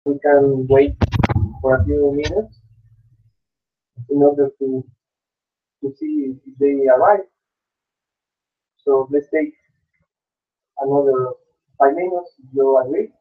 We can wait for a few minutes in order to see if they arrive. So let's take another 5 minutes. You agree?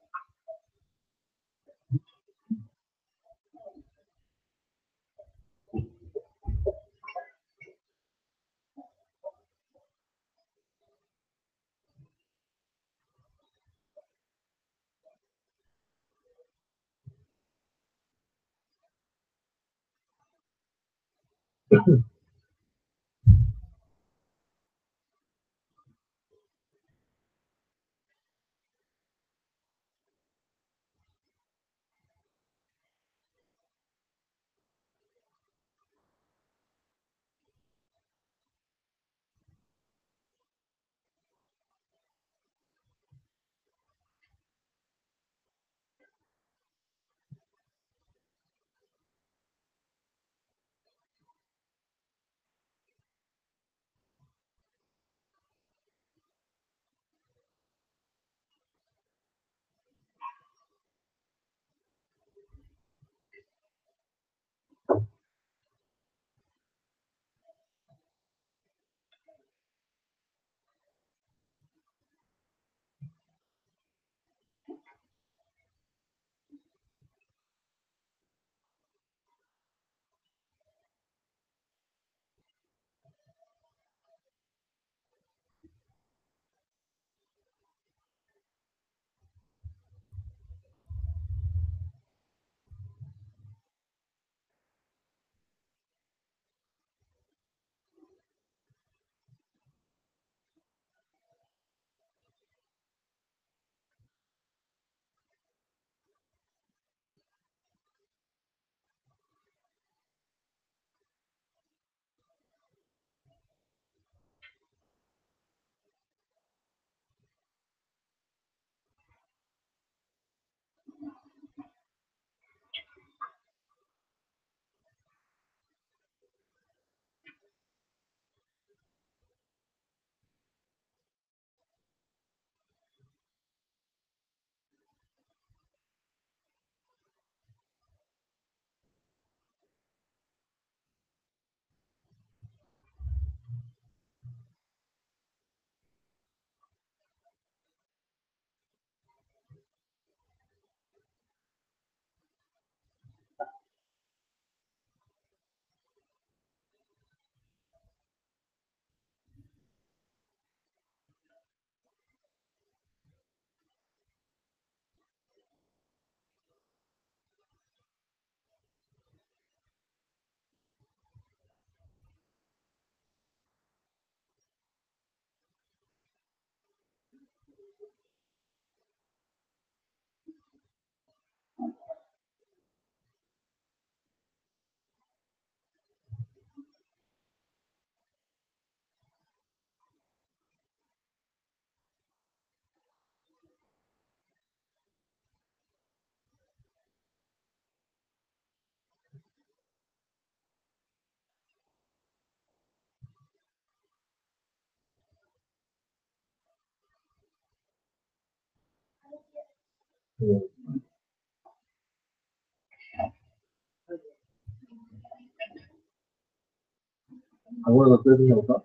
Acuerdo, tres minutos.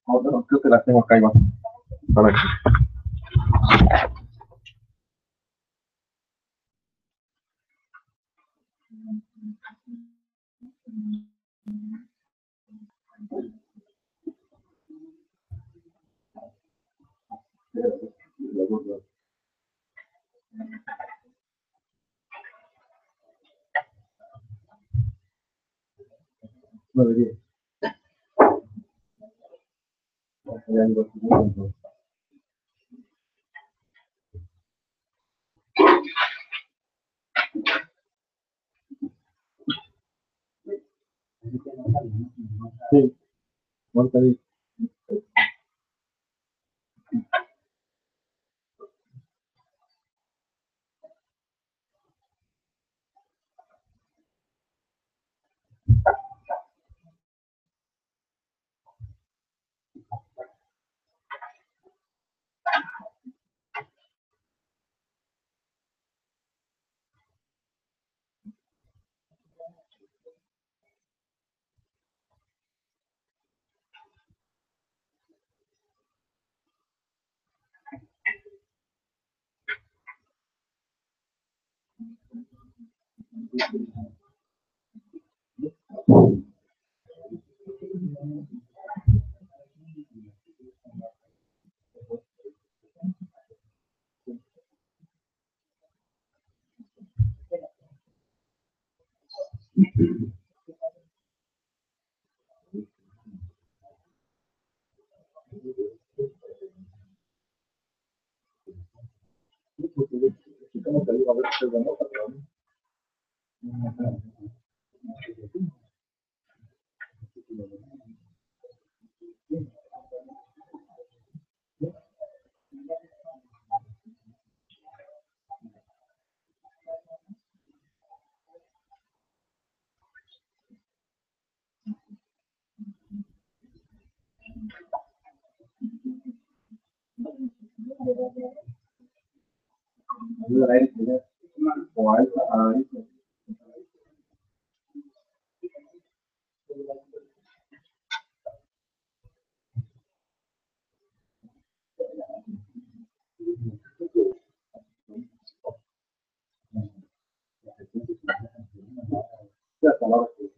Bueno, creo que las tengo acá, Iván. Para no debería. Sí, ahorita digo. ¿Cómo te digo? A ver si es bueno, pero ayuda a él, o a él, a él. Ya hasta la hora que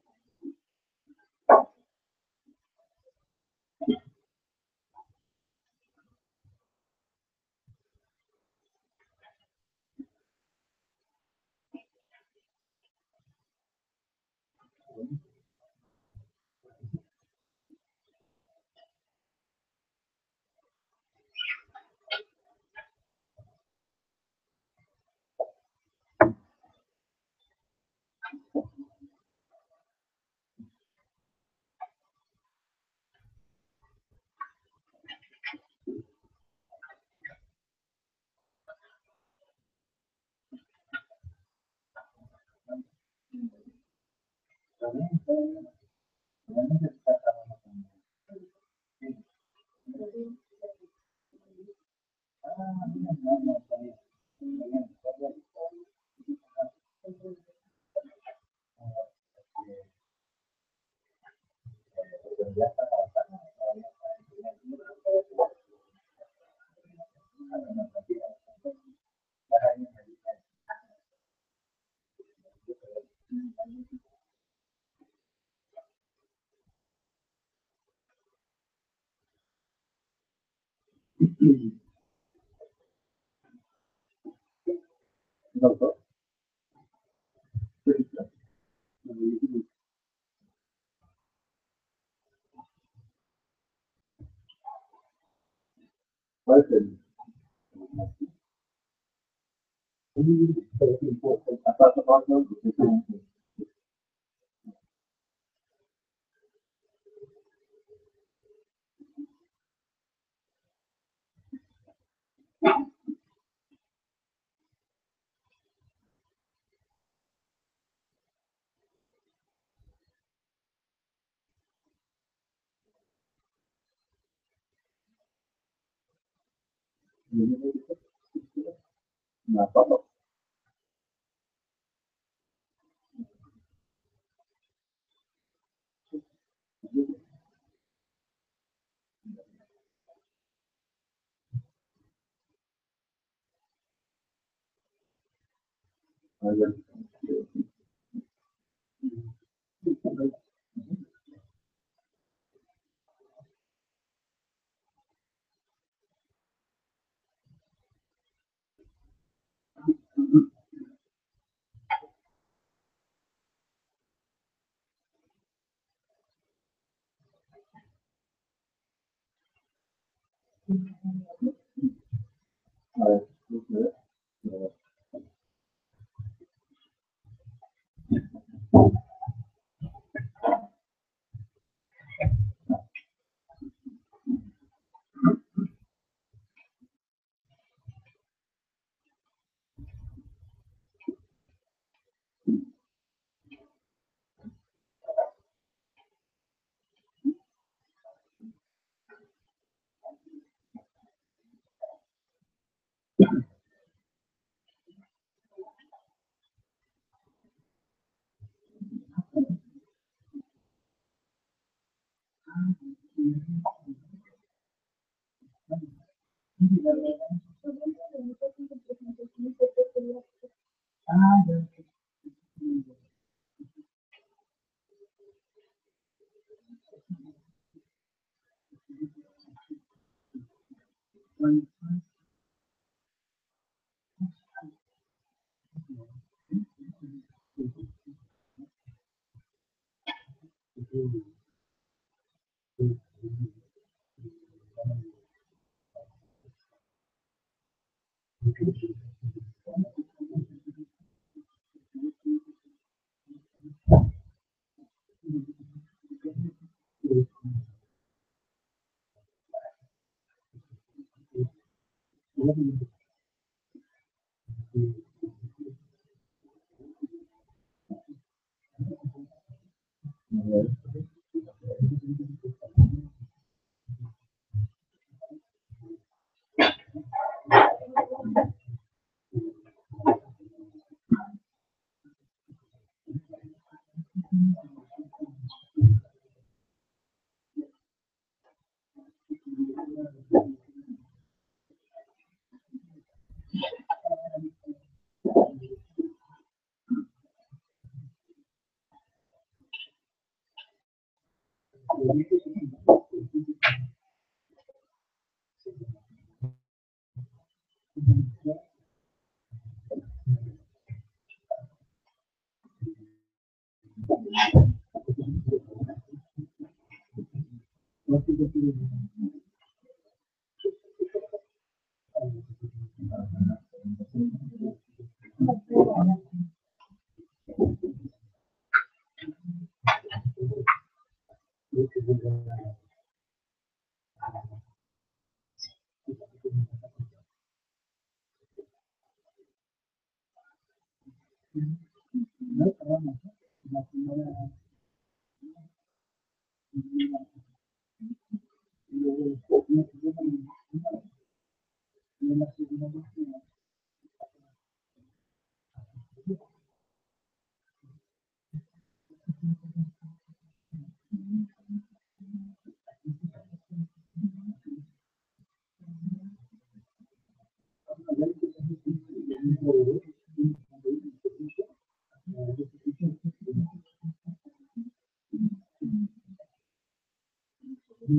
Good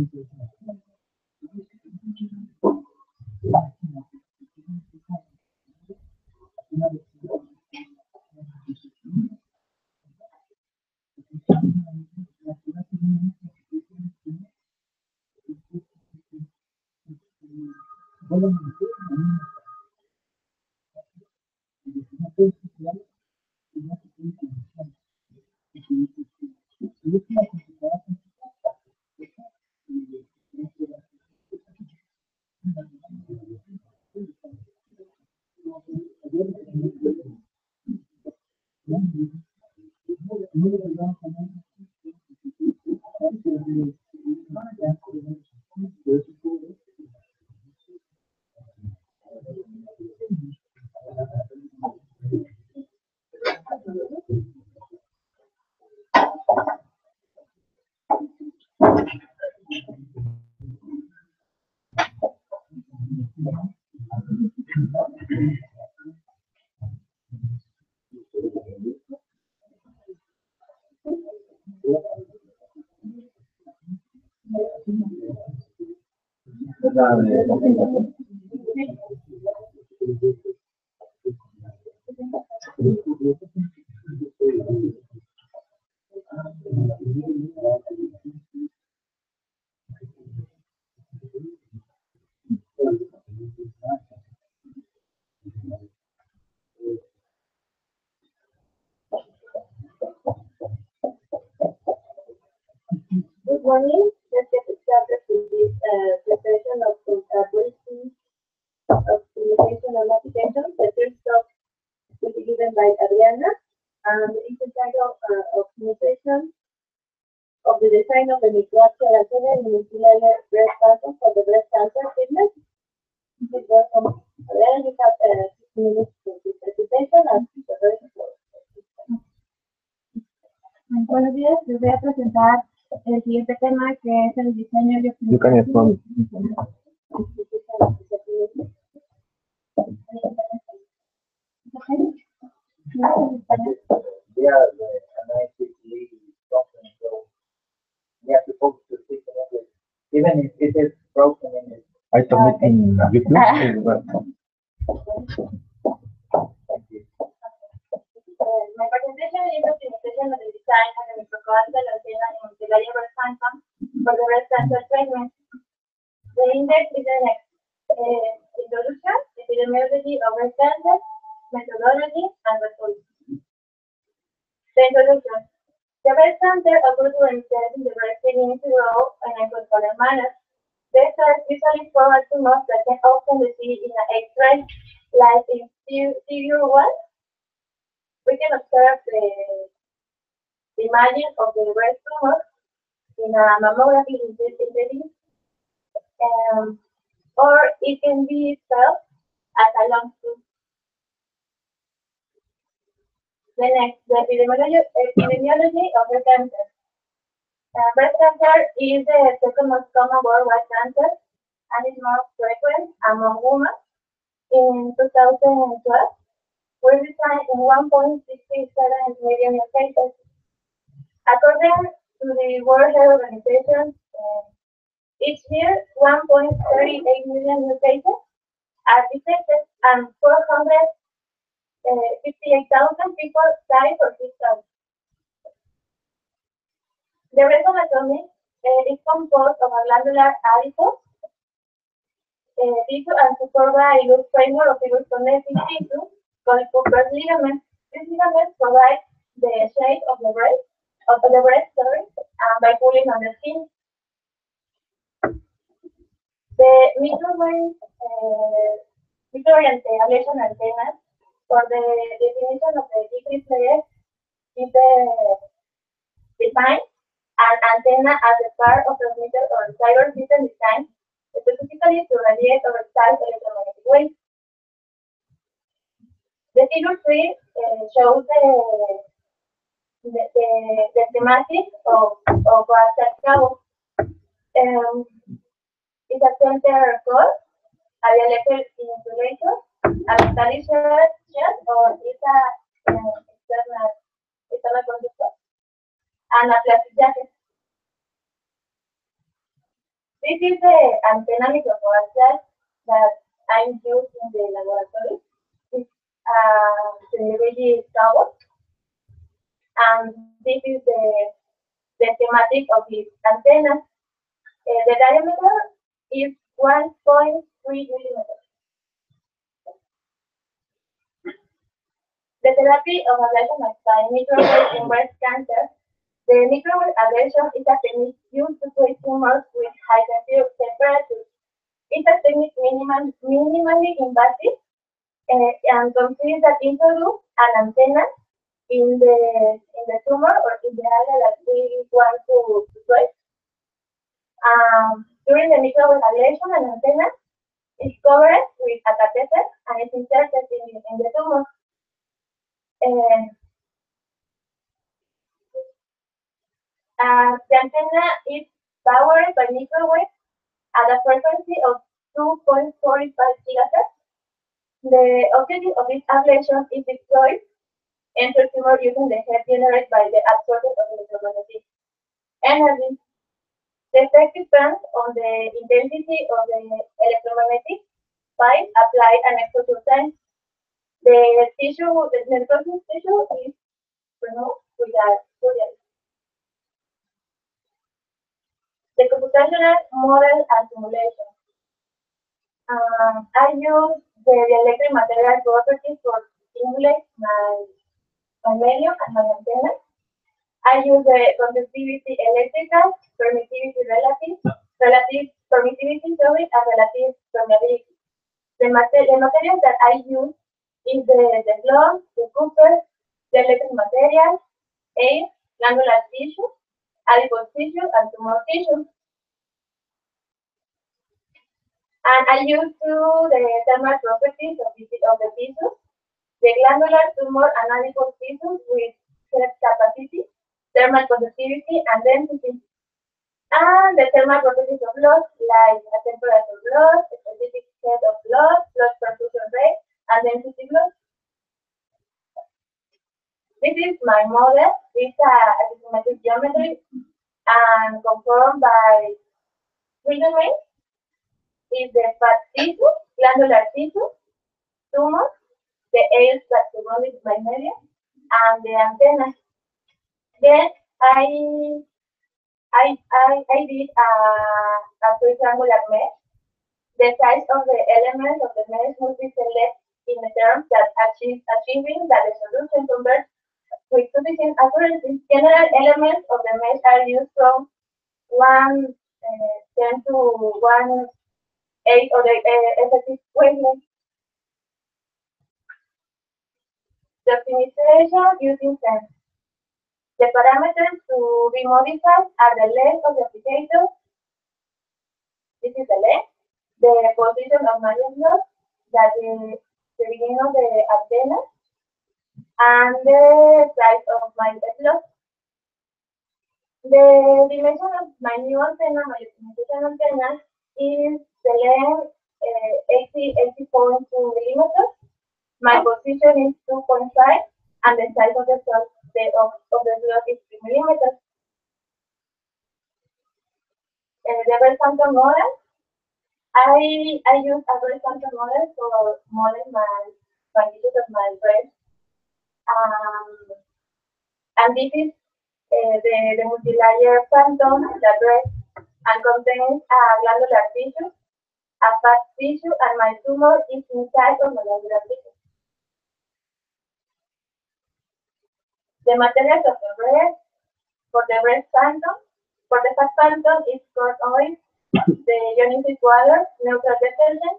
morning. Let's get started with this presentation of policy of communication and application. The first talk will be given by Adriana, and it's the title of communication of the design of the microarterial antenna in multilayer breast cancer for the breast cancer treatment. Please welcome Adriana. You have 6 minutes for this presentation and the rest for. Buenos días, les voy a presentar el siguiente tema que es el diseño de optimización. Yeah, and I think so we have to focus to speak in English, even if it is broken English. I submit in YouTube. Thank you. My presentation is optimization of the design of the microarterial antenna in multilayer breast cancer for the breast cancer treatment. The index is the next. Introduction, epidemiology of breast cancer, methodology, and results. The introduction. The breast cancer occurs when cells in the breast begin to grow in a controlled manner. These cells usually form tumors that can often be seen in an X-ray, like in figure 1. We can observe the imaging of the breast tumor in a mammography imaging, or it can be felt as a lump tube. The next, the epidemiology of breast cancer. Breast cancer is the second most common worldwide cancer and is more frequent among women. In 2012, we defined in 1.67 million new cases. According to the World Health Organization, each year 1.38 million new cases are detected and 458,000 people die for this cause. The breast anatomy is composed of a glandular adipose tissue and supported by a loose framework of fibers connective tissue called Cooper's ligament. This ligament provides the shape of the breast, by pulling on the skin. The microorientation antenna for the definition of the decreased layer is defined an antenna as a part of transmitter or receiver system design specifically to radiate or excite electromagnetic waves. The figure 3 shows the schematic of a cable. It's a center core, a dielectric insulator, a metallic shell, or it's a external conductor, and a plastic jacket. This is the antenna microcoaxial that I'm used in the laboratory. It's the Reggie tower, and this is the schematic of this antenna. The diameter is 1.3 millimeters. The therapy of ablation by microwave in breast cancer. The microwave ablation is a technique used to treat tumors with high temperatures. It's a technique minimally invasive and consists that introduce an antenna in the tumor or in the area that we want to treat. During the microwave ablation, an antenna is covered with a catheter and is inserted in the tumor. The antenna is powered by microwave at a frequency of 2.45 gigahertz. The objective of this ablation is destroy enter tumor using the heat generated by the absorption of electromagnetic energy. The effect depends on the intensity of the electromagnetic field applied and exposure time. The necrosis tissue is removed with a surgery. The computational model and simulation. I use the electric material properties for simulate my medium and my antenna. I use the conductivity electrical, permittivity relative permittivity, sorry, and relative permeability. The materials that I use is the flow, the copper, the electric material, air, glandular tissue, adipose tissue, and tumor tissue. And I use the thermal properties of the tissue, the glandular, tumor, and adipose tissue with heat capacity, thermal conductivity, and density. And the thermal properties of blood, like a temperature of blood, specific head of blood perfusion rate, and density blood. This is my model. It's a symmetric geometry and conformed by freedom rate. Is the fat tissue, glandular tissue, tumor, the air that surrounded by medium, and the antenna. Then I did a triangular mesh. The size of the elements of the mesh must be selected in the terms that achieving that the solution converts with sufficient accuracy. General elements of the mesh are used from 110 to 1.8 of the effective wavelength. The optimization using sense. The parameters to be modified are the length of the applicator. This is the length. The position of my slot, that is the beginning of the antenna, and the size of my slot. The dimension of my new antenna, my optimization antenna, is the length 80.2 millimeters. My position is 2.5, and the size of the slot is 3 millimeters. The horizontal model. I use a horizontal model for modeling my tissues of my breast. And this is the multilayer phantom of the breast and contains a glandular tissue, a fat tissue, and my tumor is inside of the glandular tissue. The materials of the breast, for the breast phantom, for the fat phantom is corn oil, the ionic water, neutral detergent,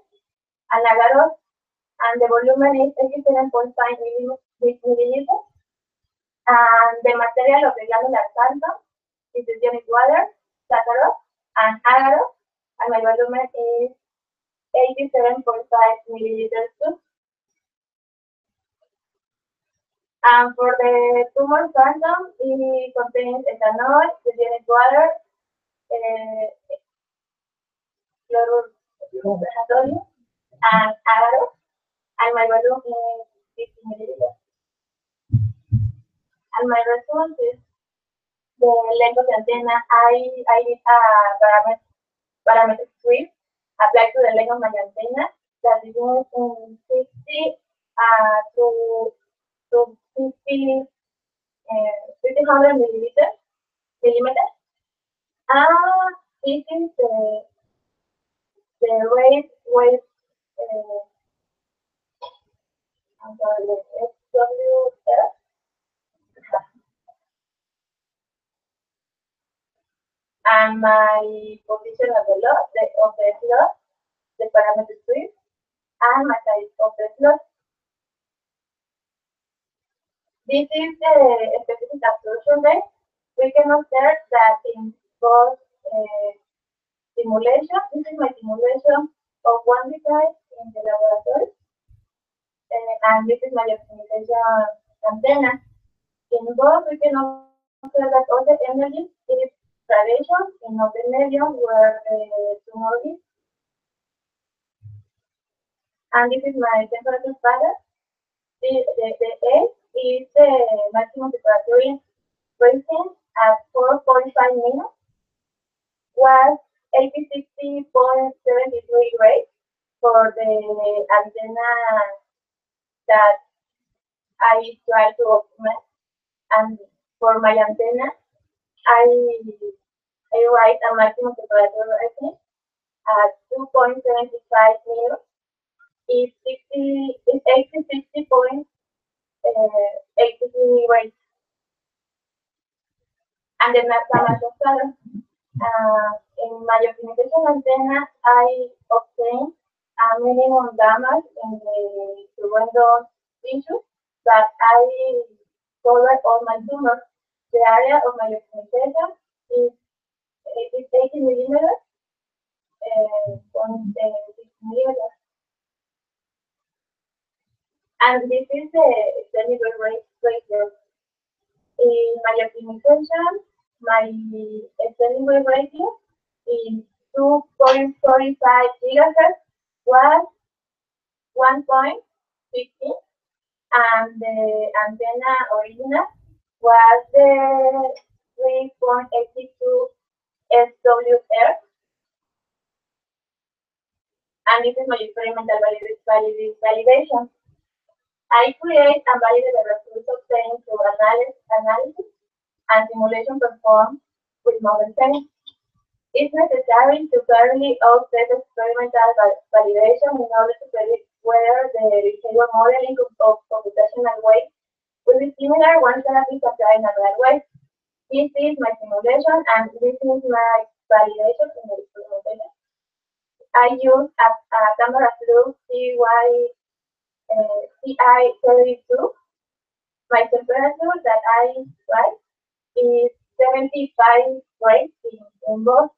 and agarose, and the volume is 87.5 milliliters. And the material of the glandular phantom is the ionic water, saccharose, and agarose, and my volume is 87.5 milliliters too. And for the tumor phantom, it contains ethanol, the ionic water, chlorotoluene, and agarose, and my volume is 50 milliliters. And my result is the length of the antenna. I did a parameter parametric sweep applied to the length of my antenna that is moved in 60 to 50, 300 millimeters. This is the wave, I'm sorry, the SWF. And my position of the slot, the parameter sweep, and my size of the slot. This is the specific absorption rate. We can observe that in both simulation, this is my simulation of one device in the laboratory, and this is my optimization antenna. In both, we can observe that all the energy is radiation in the medium where the tumor is. And this is my temperature pattern. The A is the maximum temperature rating at 4.5 minutes was 86.73 grades for the antenna that I try to optimize. And for my antenna, I write a maximum temperature rating at 2.75 minutes is 86.83 grades. And the mathematical pattern. In my optimization antenna, I obtain a minimum damage in the surrounding tissue, but I cover all my tumors. The area of my optimization is 80 millimeters, 0.6 millimeters. And this is the standard ratio. In my optimization, my standing wave ratio in 2.45 gigahertz was 1.15, and the antenna original was the 3.82 SWR, and this is my experimental validation. I create and validate the results obtained through analysis and simulation performed with model training. It's necessary to thoroughly offset experimental validation in order to predict whether the behavior modeling of computational weight will be similar when therapy is applied in a real way. This is my simulation, and this is my validation in the experimentation. I use a camera flu CI32. My temperature that I write is 75 grades in both.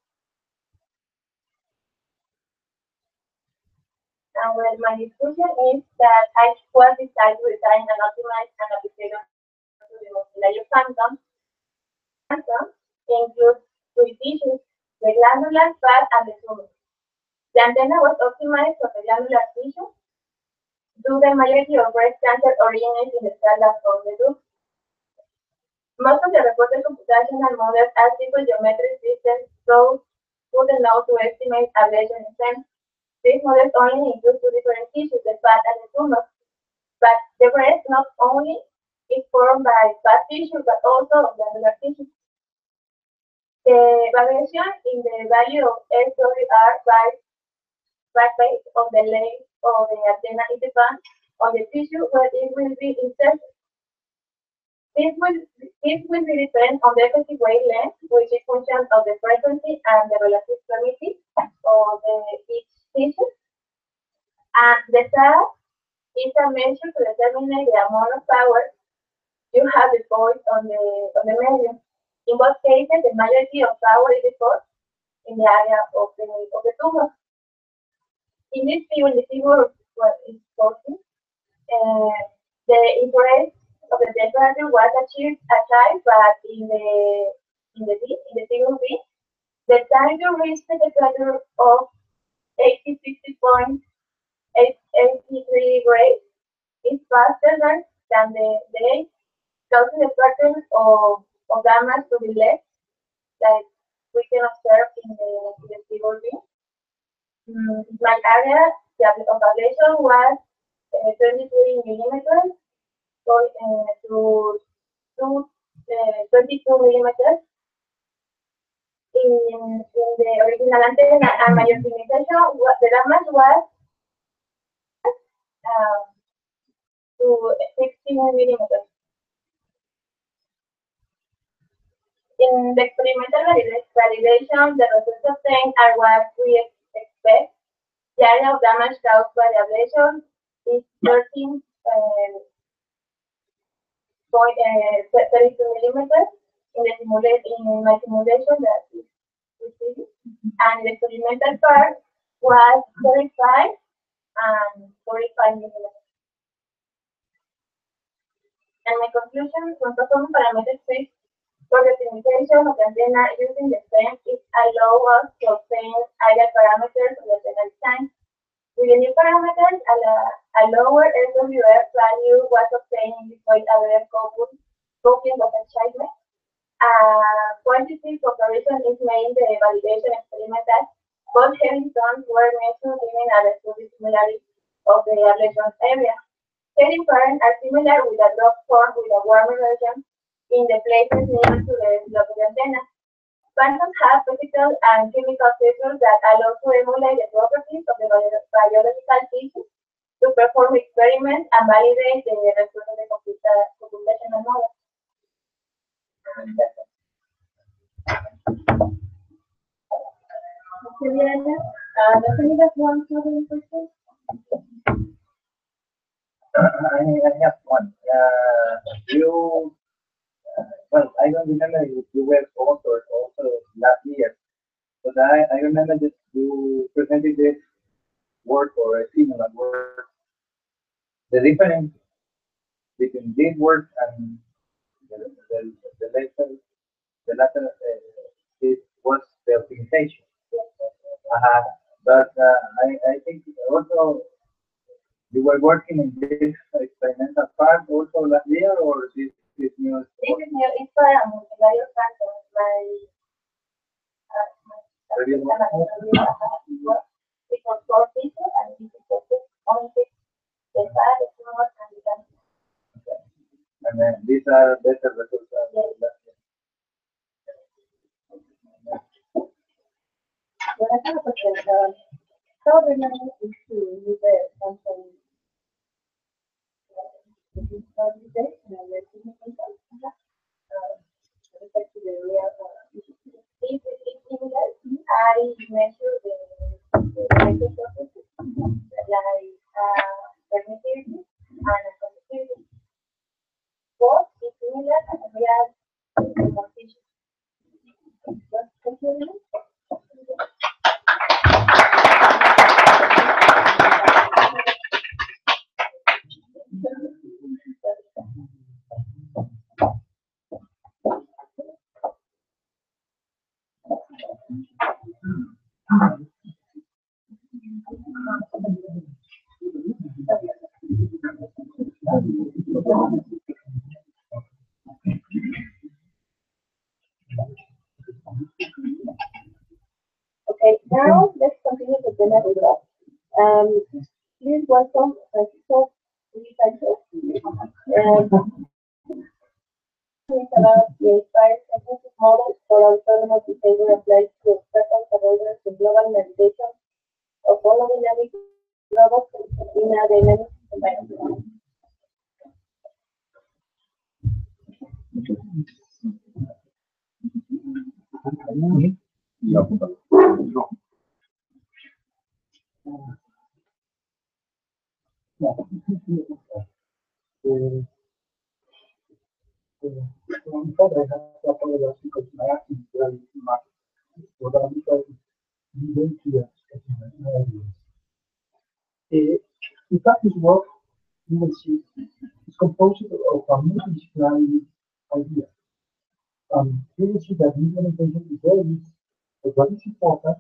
And well, my discussion is that I was decided to design and optimize an application to the multilayer phantom. Phantom includes three tissues: the glandular, fat, and the tumor. The antenna was optimized for the glandular tissue. Do the majority of breast cancer originates in the cell of the tube. Most of the reported computational models are simple geometric systems, so good enough to estimate ablation in sense. These models only include two different tissues, the fat and the tumor. But the breast not only is formed by fat tissue, but also glandular tissue. The variation in the value of SWR varies based on the length of the antenna it depends on the tissue where it will be inserted. This will be depend on the effective wavelength, which is function of the frequency and the relative permittivity of each tissue. And the task is a measure to determine the amount of power you have deployed on the medium. In both cases, the majority of power is deployed in the area of the tumor. In this figure, what is posted, the increase of the temperature was achieved, but in the figure B, the time to reach the temperature of 86.83 grades is faster than the age, causing the pattern of damage to be less, like we can observe in the figure evolving. My area of ablation was 23 millimeters to 22 millimeters in the original antenna, and my optimization, the damage was to 16 millimeters. In the experimental validation, the results obtained are what we expect. The area of damage caused by the ablation is 13.32 millimeters in my simulation that is received, and the experimental part was 35 and 45 millimeters. And my conclusion, con performance parametric fit for the optimization of the antenna using the same, it allows us to obtain area parameters of the antenna design. With the new parameters, a lower SWF value was obtained despite a better coping of achievement. Quantitative comparison is made in the validation experimental. Both heavy stones were measured giving a study similarity of the ablation area. Heavy currents are similar with a drop form with a warmer region in the places near to the slope of the antenna. Phantoms have physical and chemical features that allow to emulate the properties of the biological tissues to perform experiments and validate the results of the computational model. Does anybody want to have any questions? I have one. Well, I don't remember if you were also last year, but I remember that you presented this work or a similar work. The difference between this work and the latter it was the optimization. But I think also you were working in this experimental part also last year, or this is new? This is new. It's for a multivariate phantom. It was 4 people, and this is only 6. The 5, the 2, and the 10. And then these are better results than last year. Well, I have a question. How remember is to use the function respect to the real If it's similar, I measure the electric processes like permittivity and conductivity. Both is similar and real demonstration. Okay, now let's continue with the next talk. Please welcome Francisco Sanchez. He's about the inspired cognitive models for autonomous behavior applied to obstacles avoidance in global navigation of holodynamic robots in a dynamic environment. I have to apologize because my accent is very much. What I'm trying to be very clear my ideas. In fact, this work, you will see, is composed of a multidisciplinary idea. You will see that implementation is very easy, but what is important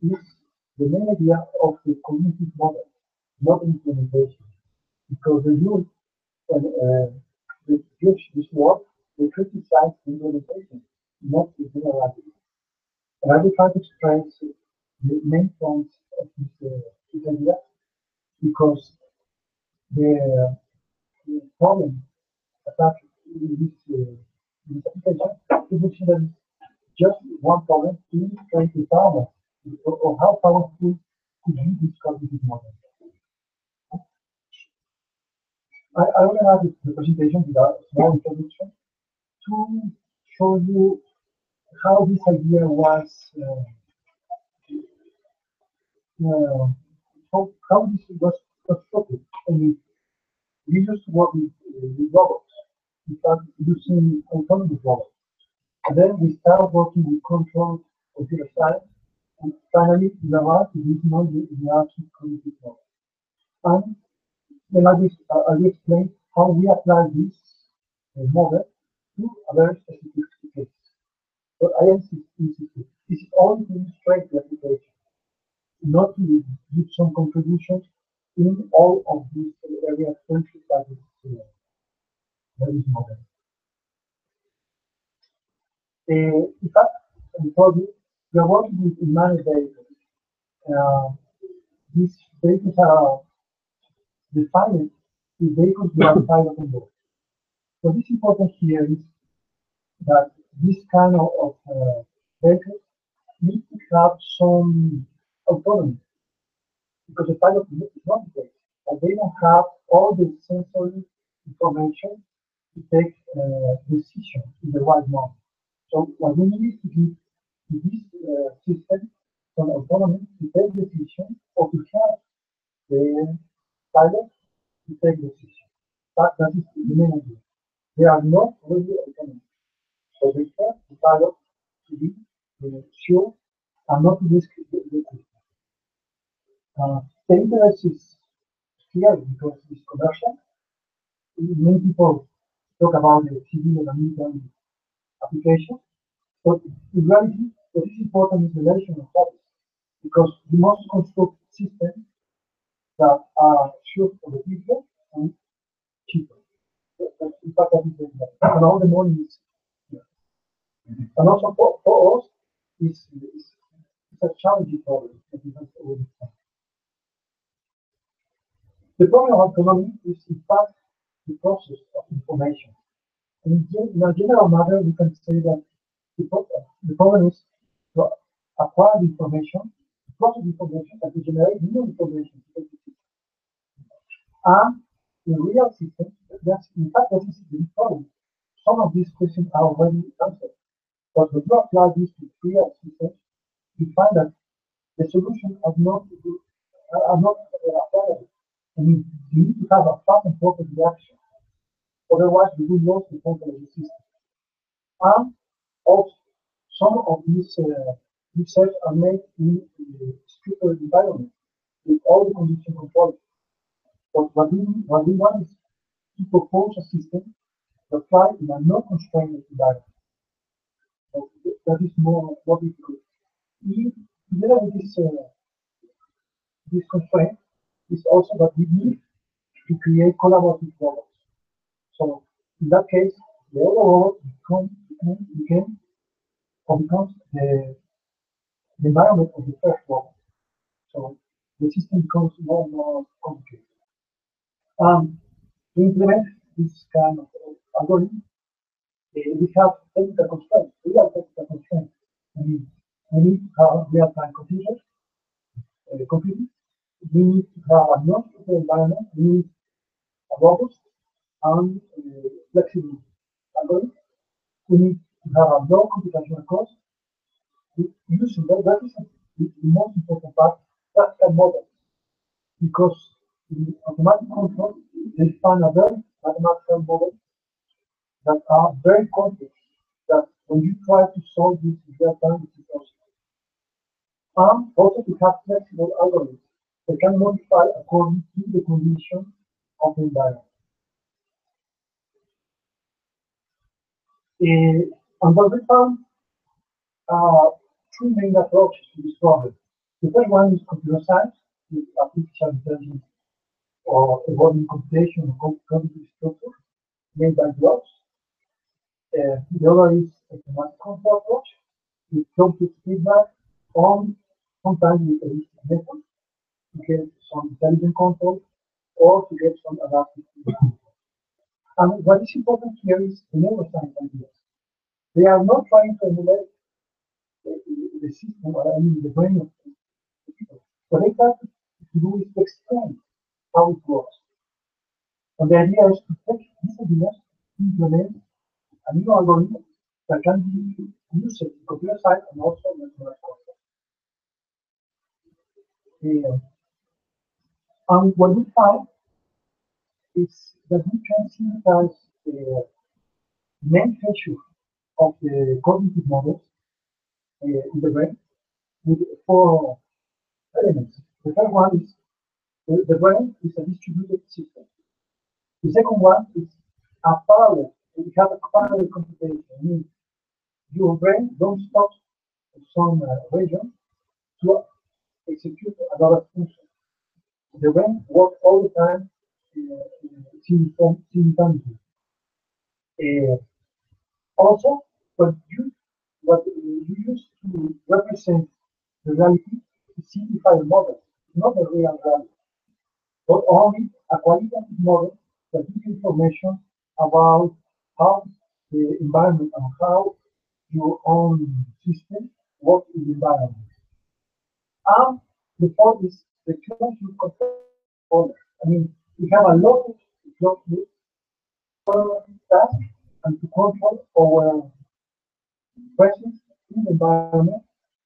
is the main idea of the cognitive model, not implementation. Because the youth that use this work, they criticize the implementation, not the general idea. And I will try to explain the main points of this idea because the problem attached in this application is that just one problem illustrates the power or how powerful could be this cognitive model. I want to have the presentation with a small introduction to show you how this idea was, uh, how this was constructed. I mean, we used to work with robots. We started using autonomous robots. And then we started working with controlled computer science. And finally, we arrived to this knowledge in the actual cognitive model. And then I will explain how we apply this model to a very specific case. But I insist, this is only to illustrate the application, not to give some contributions in all of these areas countries by this model. In fact, I told you, we are working with managed vehicles. Uh, these vehicles are defined with vehicles that are private on board. What is important here is that this kind of vehicles need to have some autonomy because the pilot is not the case. And they don't have all the sensory information to take decisions in the right moment. So what we need to give to this system some autonomy to take decisions or to help the pilot to take decisions. That is the main idea. They are not really autonomous. So they help the pilot to be sure and not to risk the system. The interest is clear because it's commercial. Many people talk about the civil and military application, but in reality, what is important is the relation of service because you must construct systems that are sure for the future and cheaper. In fact, that is the and all the money is here. And also for us, it's a challenging problem that we have to overcome. The problem of autonomy is in fact the process of information. In a general matter, we can say that the problem is to acquire information, to process information, and to generate new information. And in real systems, that's in fact that is the problem. Some of these questions are already answered. But when you apply this to real systems, you find that the solutions are not applicable. I mean, you need to have a fast and proper reaction. Otherwise, you will lose the control of the system. And also, some of these research are made in stricter environment with all the condition control. But what we want is to propose a system that fly in a non-constrained environment. So that is more difficult. Together with this constraint is also that we need to create collaborative robots. So in that case, the other robot became or becomes the environment of the first robot. So the system becomes more and more complicated. To implement this kind of algorithm, we have technical constraints, real technical constraints. We need to have real-time computing. We need to have a non-structured environment. We need a robust and flexible algorithm. We need to have a low computational cost. Using that is the most important part, practical model, because in automatic control, they find a very mathematical model that are very complex, that when you try to solve this in real time, it is impossible. And also to have flexible algorithms that can modify according to the condition of the environment. And what we found are two main approaches to this problem. The first one is computer science, with artificial intelligence or evolving computation or cognitive structure made by blocks. The other is a mathematical approach with complex feedback on sometimes with a heuristic method to get some intelligent control or to get some adaptive control. And what is important here is the neuroscience ideas. They are not trying to emulate the system, or I mean the brain of the people. What they try to do is to explain how it works. And the idea is to take these ideas, implement a new algorithm that can be used in computer science and also mathematical. Uh, and what we find is that we can synthesize the main feature of the cognitive models in the brain with four elements. The first one is the brain is a distributed system. The second one is a parallel. We have a parallel computation. Means your brain don't stop in some region to execute another function. The brain works all the time simultaneously. Uh, Also, what you use to represent the reality is simplified model, not the real reality, but only a qualitative model that gives information about how the environment and how your own system works in the environment. And the fourth is the closed loop controller. I mean, we have a lot of closed loop tasks and to control our presence in the environment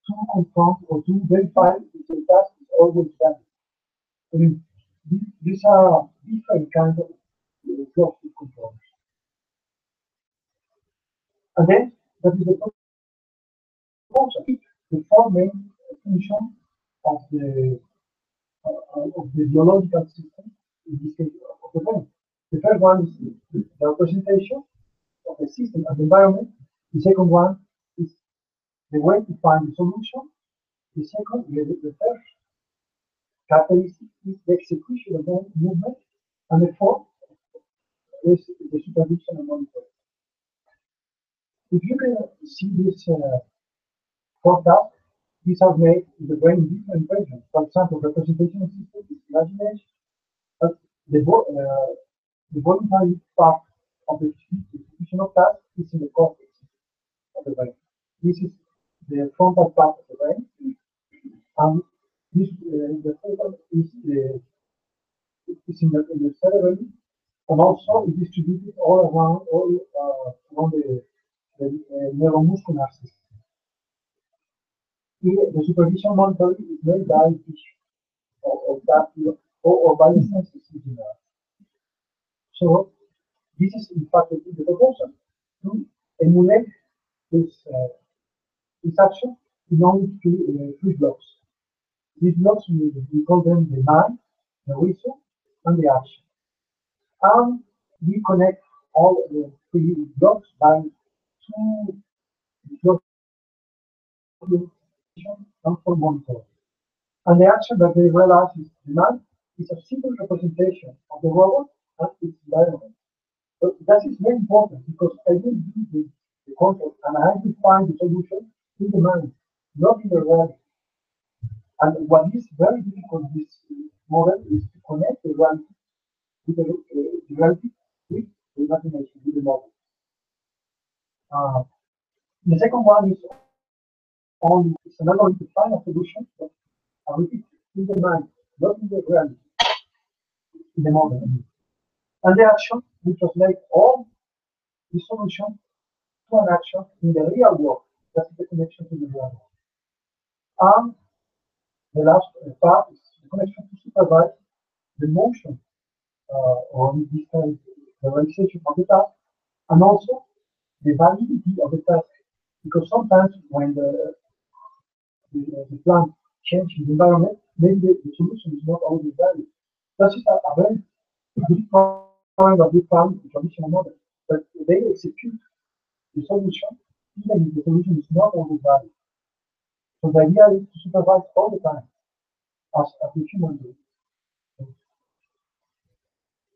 to confirm or to verify if the task is always done. I mean, these are different kinds of closed loop controllers. And then that is the proposal. The four main functions of the biological system, in this case of the brain. The first one is the representation of the system and the environment. The second one is the way to find the solution. The third characteristic is the execution of the movement. And the fourth is the supervision and monitoring. If you can see this forecast, these are made in the brain in different regions. For example, representation system is imagination, but the voluntary part of the execution of tasks is in the cortex of the brain. This is the frontal part of the brain, and the frontal is in the cerebellum, and also is distributed all around the neuromuscular system. The supervision monitoring is made by tissue of that or by the senses in general. So this is in fact the proposal to emulate this this action in only three blocks. These blocks we call them the mind, the reason, and the action. And we connect all the three blocks by two blocks and for monitoring. And the action that they realize is the mind is a simple representation of the robot and its environment. So that is very important because I will do the concept and I will find the solution in the mind, not in the reality. And what is very difficult in this model is to connect the reality with the reality with the imagination, with the model. Uh, the second one is only it's an algorithm to find a solution, but I repeat, in the mind, not in the reality, in the model. And the action will translate all the solution to an action in the real world. That's the connection to the real world. And the last part is the connection to supervise the motion or in this case, the realization of the task, and also the validity of the task. Because sometimes when the plant changes the environment, maybe the solution is not always valid. That is a very big problem that we found in traditional models. But they execute the solution even if the solution is not always valid. So the idea is to supervise all the time as a human being.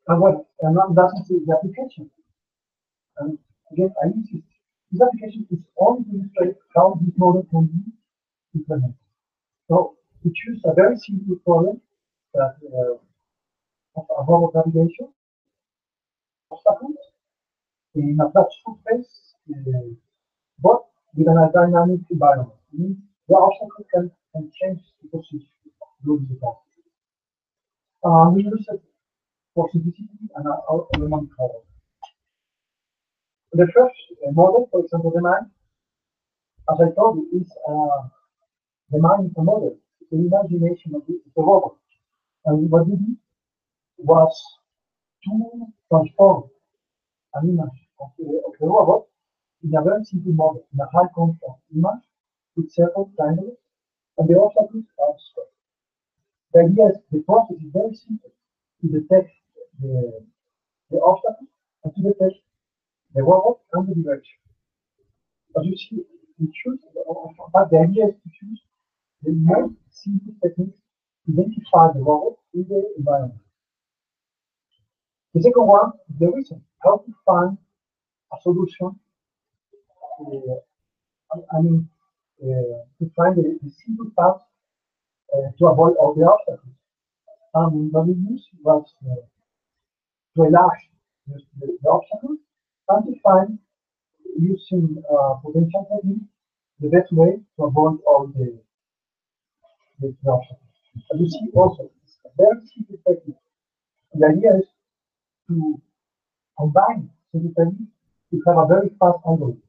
And that's the application. And again, I insist, this application is only to illustrate how this model can be implemented. So we choose a very simple problem that of a robot navigation obstacles in a flat surface, but with an dynamic environment. Means the obstacle can change the position during the task. We use it for simplicity and our element model. The first model, for example, the mind, as I told you, is the mind is a model, it's the imagination of the robot. And what we did was to transform an image of the robot in a very simple model, in a high contrast image with several triangles, and the obstacles are straight. The idea is the process is very simple to detect the, the obstacle and to detect the robot and the direction. As you see, we choose, but the idea is to choose the most simple techniques to identify the robot in the environment. The second one is the reason, how to find a solution, I mean, to find the simple path to avoid all the obstacles. What we used was to enlarge the obstacles and to find, using potential technique, the best way to avoid all the obstacles. As you see also, it's a very simple technique. The idea is to combine simple techniques to have a very fast algorithm.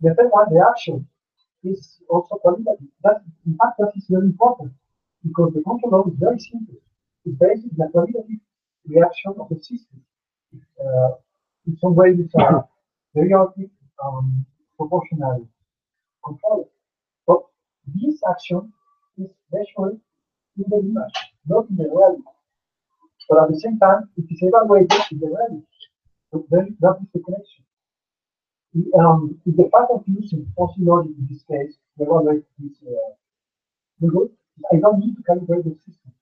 The third one, the action, is also qualitative. That, in fact, that is very important because the control law is very simple. It's based on the qualitative reaction of the system. Uh, in some way, it's a periodic proportional control. But this action is measured in the image, not in the reality. But at the same time, it is evaluated in the reality. So then that is the connection. The fact of using fuzzy logic in this case to evaluate this good, I don't need to calibrate the system.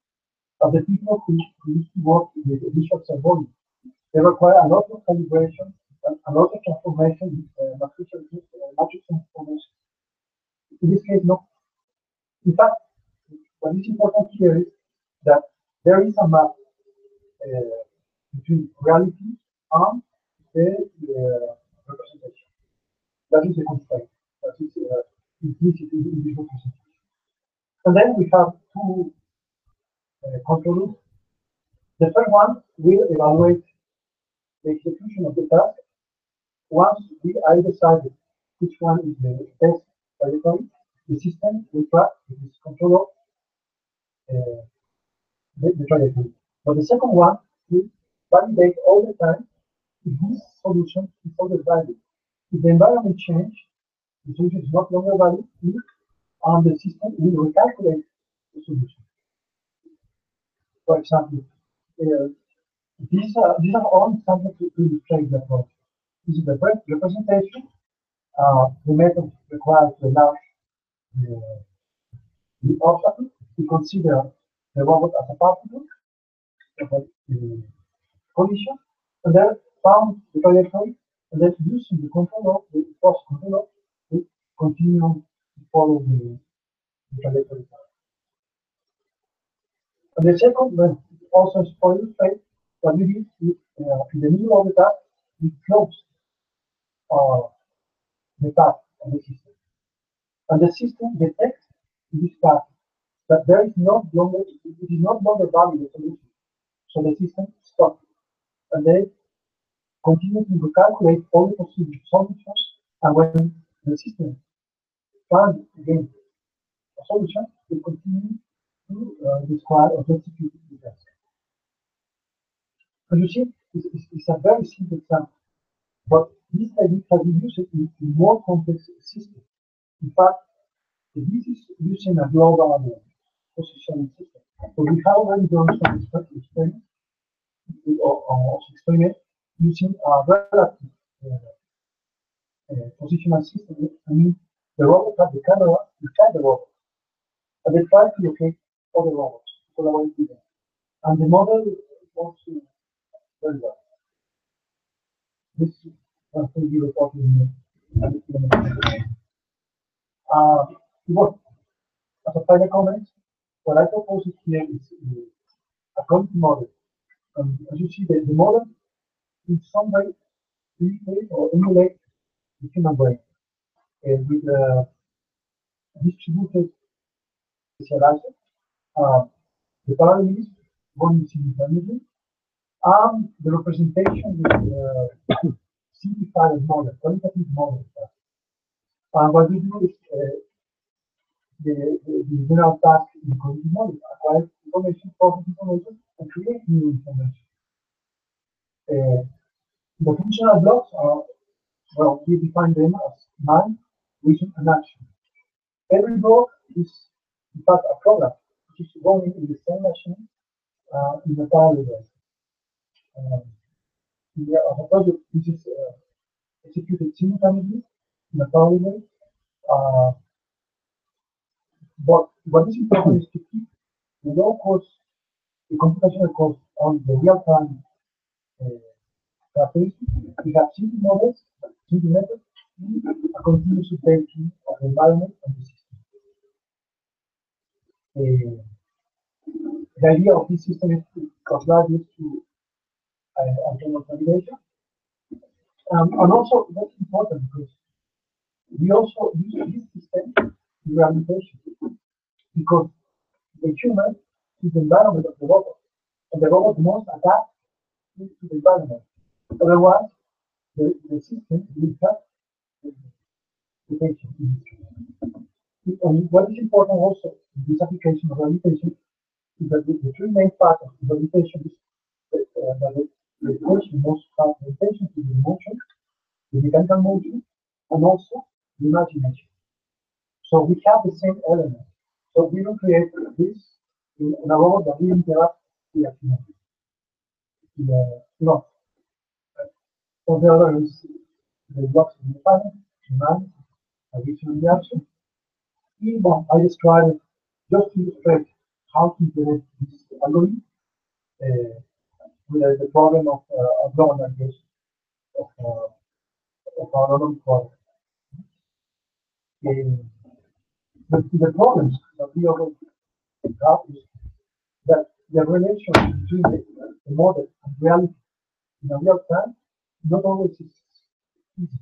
But the people who used to work with the visual symbolic, they require a lot of calibration, a lot of transformation, matrix transformation. In this case, no. In fact, what is important here is that there is a map between reality and the representation. That is the constraint. That is implicit in this representation. And then we have two control loops. The first one will evaluate the execution of the task. Once we are decided which one is the best trajectory, the system will track with this controller the trajectory. But the second one will validate all the time if this solution is always valid. If the environment changes, the solution is not longer valid, and the system will recalculate the solution. For example, these are all examples to illustrate the approach. This is the representation. The method requires to enlarge the obstacle to consider the robot as a particle, the collision, and then found the trajectory, and then using the controller, the force controller, to continue to follow the trajectory. And the second, also is for illustrate what we did in the middle of the task, we closed uh, the path of the system. And the system detects in this path that there is no longer, it is not longer valid the solution. So the system stops. And they continue to recalculate all the possible solutions. And when the system finds again a solution, they continue to describe or to execute the task. So you see, it's a very simple example. But this technique has been used in more complex systems. In fact, this is using a global positioning system. So we have already done some experiments using a relative positional system. I mean, the robot has the camera inside the robot, and they try to locate other robots to collaborate with them. And the model works very well. This is 3D reporting. Well, as a final comment, what I propose here is a cognitive model. As you see, the model in some way imitate or emulate the human brain with distributed specialized. Uh, the parallel is going simultaneously, and the representation with simplified model, qualitative model. And what we do is the general task in cognitive model, acquire information, process information, and create new information. Uh, the functional blocks are, well, we define them as mind, reason, and action. Every block is, in fact, a program which is running in the same machine in a parallel way. Um, as I told you, this is executed simultaneously in a parallel way. Uh, but what is important is to keep the low cost, the computational cost on the real time characteristics. We have simple models, simple methods, and a continuous updating of the environment and the system. The idea of this system is to apply this to autonomous navigation. And also, that's important because we also use this system in rehabilitation because the human is the environment of the robot, and the robot must adapt to the environment. Otherwise, the system will have the patient. And what is important also in this application of rehabilitation is that the three main factors of rehabilitation is that the patient must have the attention to the emotion, the mechanical motion, and also the imagination. So we have the same element. So we don't create this in a robot that we interact with a human. No. So the other is the blocks in the panel, the mind, additional reaction. Even I described it just to illustrate how to implement this algorithm uh, with the problem of global navigation of our own product. The problems that we already have is that the relation between the model and reality in a real time not always is easy.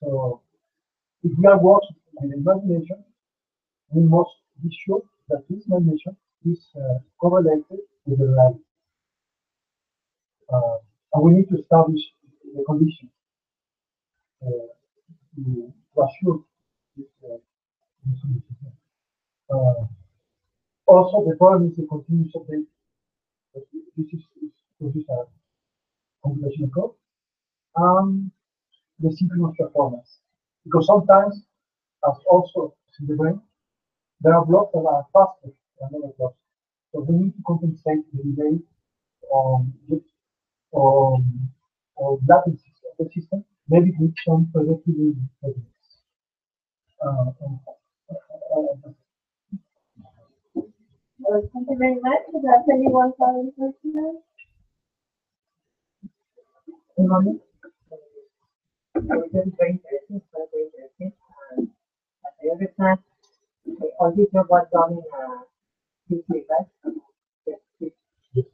So if we are working with imagination, we must be sure that this imagination is correlated with the reality. And we need to establish the conditions to assure this solution. Uh, Also, the problem is the continuous update. This is a computational code. And the synchronous performance. Because sometimes, as also in the brain, there are blocks that are faster than other blocks. So we need to compensate the delay on on or latency of the system, maybe with some predictive techniques. Uh, Thank you very much. Does anyone have any questions? Very interesting, very interesting. As I understand, all this job was done in Italy, right? Yes, yes.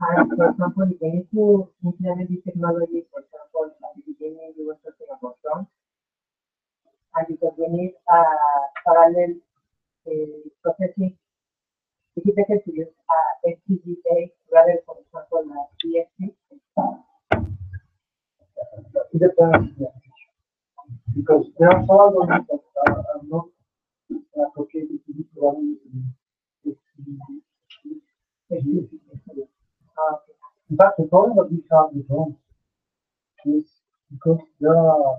And for example, if you need to implement this technology, for example, at the beginning you were talking about drones, and because we need parallel processing, it is better to use FPGA rather, for example, DSP. It depends, yeah. Because there are some algorithms that are not associated to this programming. In fact, the problem that we have with drones is because there are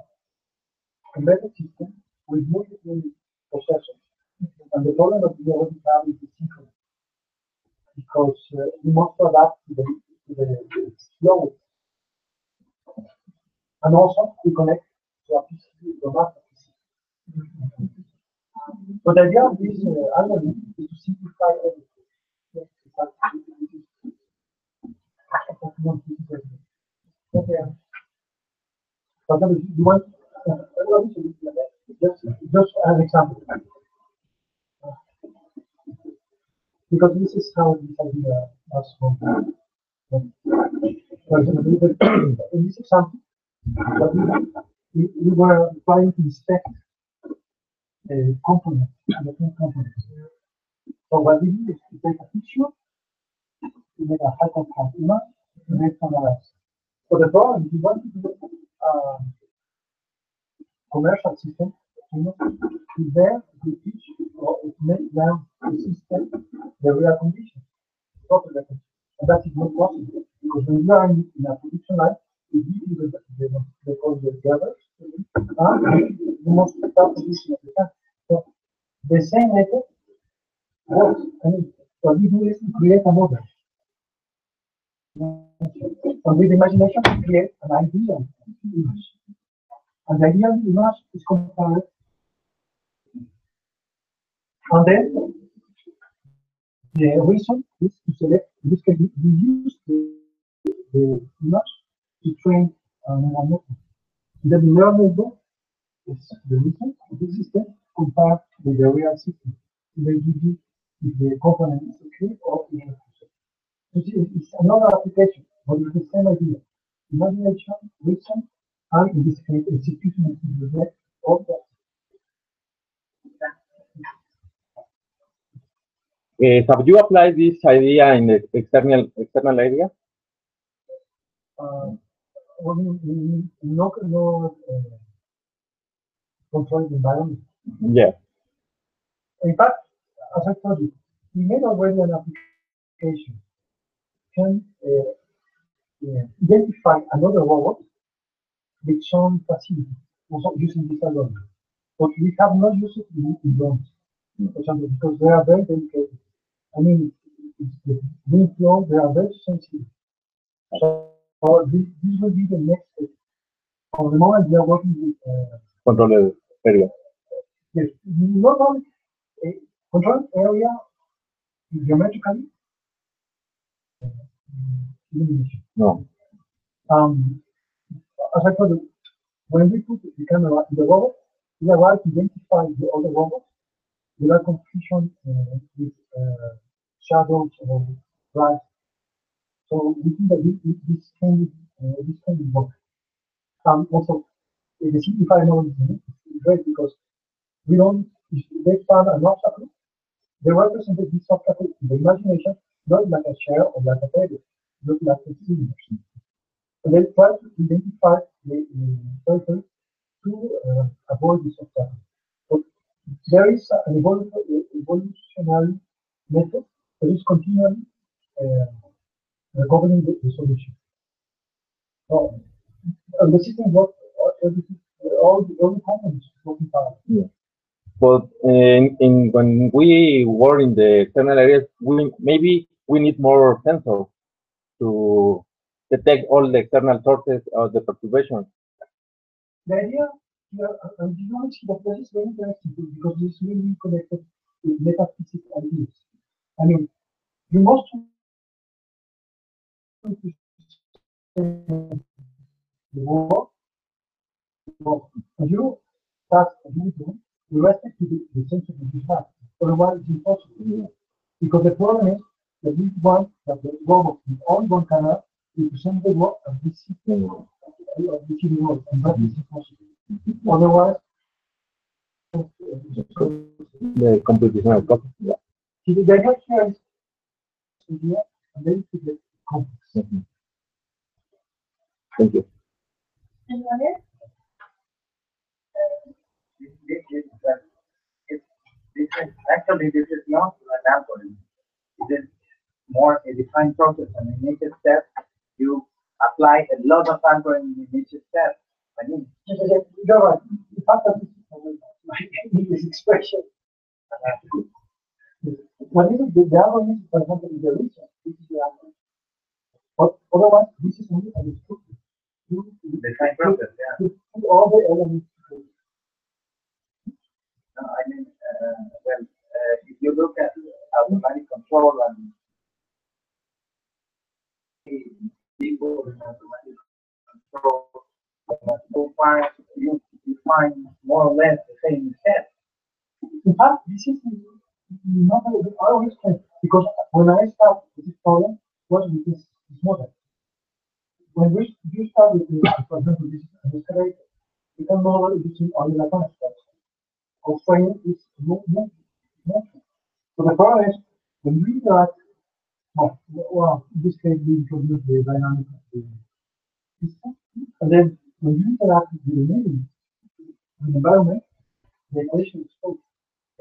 embedded systems with multiple processors. And the problem that we already have is the synchronous because we must adapt to the flow and also we connect to a PCB, to a master PCB. But the idea of this algorithm is to simplify everything. Yes, okay. For example, you want just an example. because this is how this idea was formed. For example, in this example, what we were trying to inspect components, different components. So what we did is to take a picture, to make a high contrast image, and then analyze. So the problem, if you want to do commercial system, you know, is there to teach or to make them the system the real conditions, proper conditions. And that is not possible because when you are in a production line, you give you the call the drivers, the most tough position of the time. So the same method works. I mean, what we do is to create a model. And with imagination, we create an ideal image. And the ideal image is compared. And then the reason is to select, in this case, we use the image to train a neural network. Then the neural network is the reason of the system compared with the real system. They give you if the component is okay or not. It's another application, but it's the same idea. Imagination, reason, and in this case, execution of the of that. Have you applied this idea in the external area? Well, no controlled environment. Yeah. In fact, as I told you, we made already an application can identify another robot with some facility, also using this algorithm. But we have not used it in drones, for example, because they are very delicate. I mean, the wind flow, they are very sensitive. So this will be the next step. For the moment, we are working with Control area. yes, not only a control area geometrically illumination. No. As I told you, when we put the camera in the robot, we are right to identify the other robots without confusion with shadows or light. So we think that this can work. Also, the simplified model is great because we don't, if they found an obstacle, they represented this obstacle in the imagination, not like a chair or like a table, not like a cylinder. And they try to identify the person to avoid this obstacle. But there is an evolutionary method that is continually uh, recovering the solution. So, and the system works, everything, all the components working fine. Yeah. But when we work in the external areas, maybe we need more sensors to detect all the external sources of the perturbation. The idea here, and you know, that is very interesting too, because it's really connected with metaphysical ideas. I mean, you must the world, you start doing you respect to the sense of the have. Otherwise, it's impossible. Because the problem is that we want that the robot with only one camera represent the world of this system of the city world, and that is impossible. Otherwise, The computational cost. Yeah. see, the idea here is idea, and then to get complex. Thank you. Anyone else? Actually, this is not an algorithm. It is more a defined process. And in each step, you apply a lot of algorithm in each step. I mean, You're right. In fact, that is my English expression. What is it? The algorithm, for example, is the reason. This is the algorithm. But otherwise, this is only an instruction. defined process, yeah. To put all the elements together. No, I mean, well, if you look at automatic control and people in automatic control, so far you find more or less the same step. In fact, this is not I always can, because when I start with this problem, was with this model. When you start with, for example, this is an escalator, you can model using only the concept. Constraint is no. So the problem is, when we interact, well, in this case, we introduce the dynamic of the system, and then when you interact with the living environment, the equation is closed.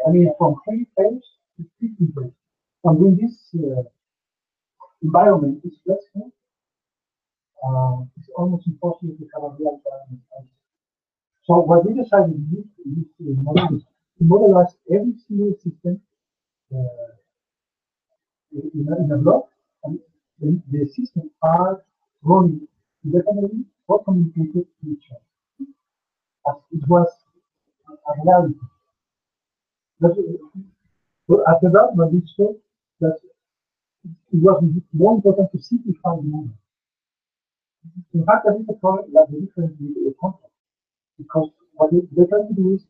I mean, from 3 phase to 15 phase. And when this environment is flexible, it's almost impossible to have a real time answer. So what we decided to use model is to modelize every single system uh, in a block, and the systems are running independently or communicated to each other. As it was a reality. But, after that, when we saw that it was more important to simplify the model. In fact, that is the problem that the difference with the contract. Because what they try to do is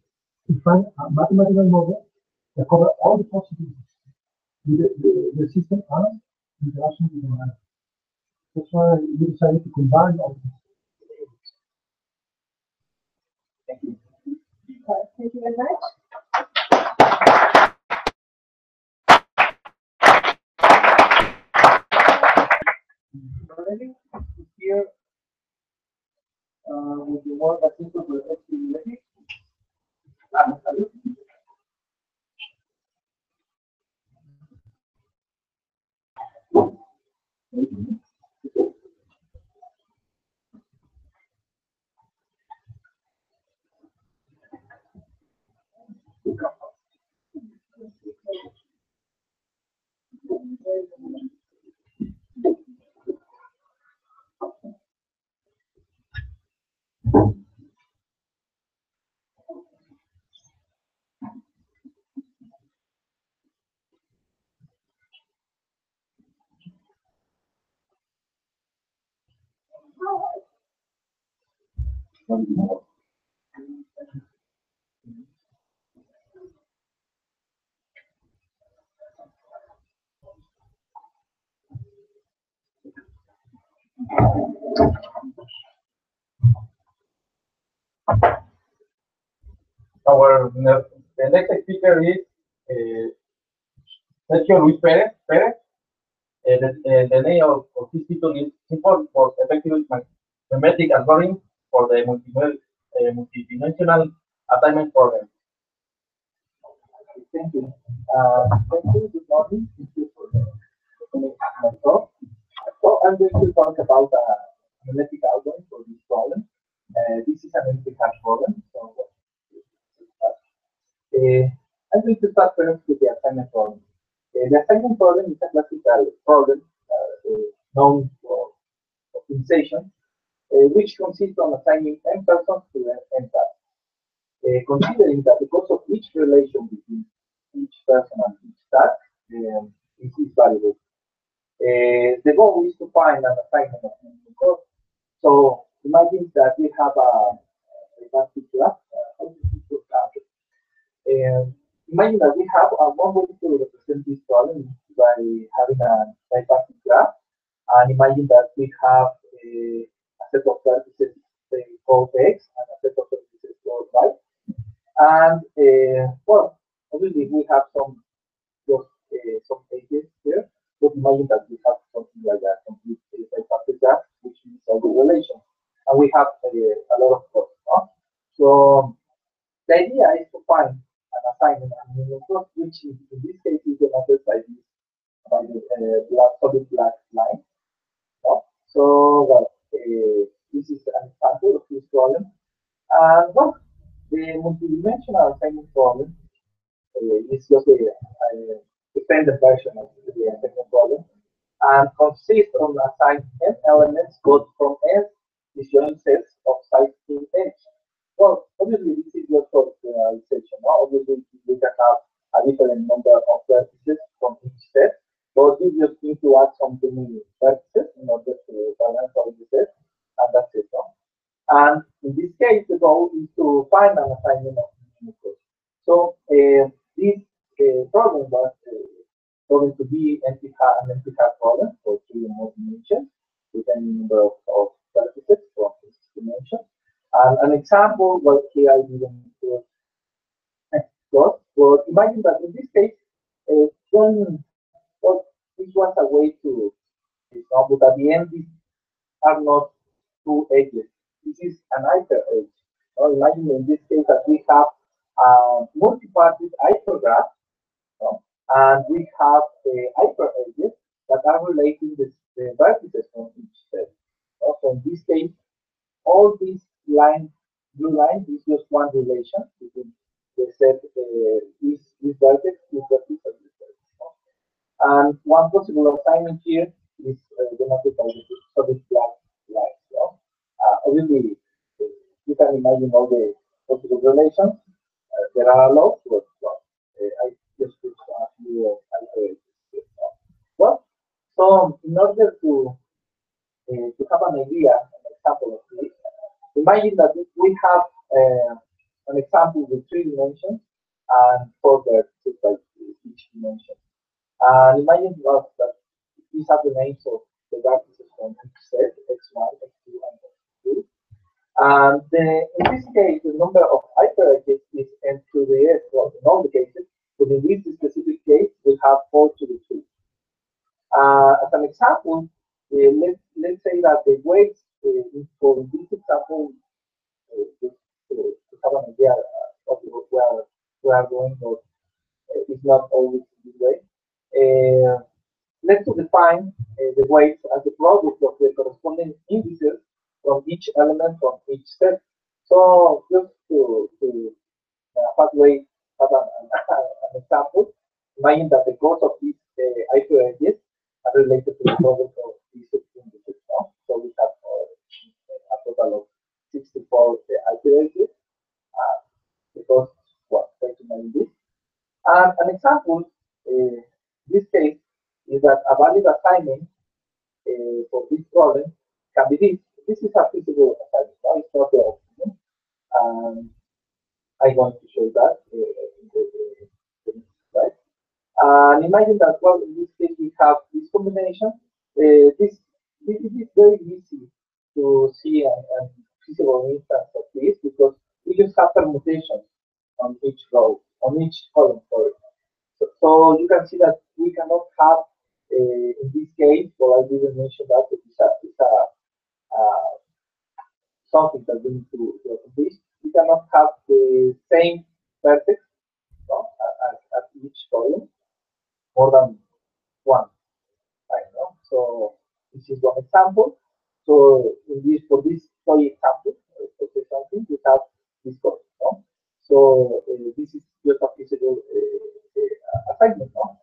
to find a mathematical model that covers all the possibilities with the system and interaction with the environment. That's why we decided to combine all these. Thank you. Thank you very much. Already here with the word that simple flexibility. The next speaker is Sergio Luis Pérez. The name of this title is Simple for Effective Mathematic Algorithm for the Multidimensional Assignment Problem. Thank you. Thank you. Good morning. Thank you for my talk. So I'm going to talk about analytic algorithm for this problem. This is an analytic hash problem. So I'm going to start first with the assignment problem. The assignment problem is a classical problem known for optimization, which consists of assigning n persons to n tasks. Considering that the cost of each relation between each person and each task is variable. The goal is to find an assignment of minimum cost. So imagine that we have a basic graph. Imagine that we have one way to represent this problem by having a bipartite graph, and imagine that we have a set of vertices called x and a set of vertices called y. And well, obviously we have some edges here, but imagine that we have something like a complete bipartite graph, which is all the relations, and we have a lot of costs. No? So the idea is to find an assignment and minimum cost, which in this case is denoted by the solid black line. No? So well, this is an example of this problem. And well, the multidimensional assignment problem is just a extended version of the assignment problem and consists of assigning n elements both from n disjoint sets of size 2h. Well, obviously this is just for generalization. No? Obviously we can have a different number of vertices from each set, but we just need to add some many vertices in order to balance all the sets, and that's it. No? And in this case, the goal is to find an assignment of minimum cost. So this problem was going to be an empty hat problem for three or more dimensions with any number of vertices from this dimension. And an example was here I didn't got, but imagine that in this case, one, well, this was a way to, but at the end, these are not two edges. This is an hyperedge. Imagine in this case that we have multi-parted hypergraph, and we have hyperedges that are relating the vertices from each set. So in this case, all these lines, blue lines, is just one relation between the set, this vertex, this vertex, and this vertex. And one possible assignment here is denoted by the solid black lines. Obviously, you can imagine all the possible relations. There are a lot, but I just put a few ideas here. Well, so in order to have an idea, an example of this, imagine that we have an example with three dimensions and four vertices by each dimension. And imagine that these are the names of the vertices from each set, x1, x2, and x3. And in this case, the number of hyperedges is n to the s, well, in all the cases, but in this specific case, we have 4 to the 2. As an example, let's say that the weights for this example, just to have an idea of where we are going, but it's not always this way. Let's define the weights as the product of the corresponding indices from each element from each set. So just to halfway have an example, imagine that the cost of these hyperedges are related to the product of these indices. No? So we have a total of 64 hyperedges. Because, well, try to manage this. And an example, this case, is that a valid assignment for this problem can be this. This is a feasible assignment. No? It's not the optimum. I'm going to show that in the next slide. And imagine that, well, in this case, we have this combination. This is very easy to see a feasible instance of this because we just have permutations on each row, on each column, sorry. So you can see that we cannot have, in this case, well, I didn't mention that, it's something that we need to accomplish. We cannot have the same vertex at each column more than one time. No? So this is one example. So in this, for this toy example, for this something, we have this code. No? So this is just a feasible assignment. No?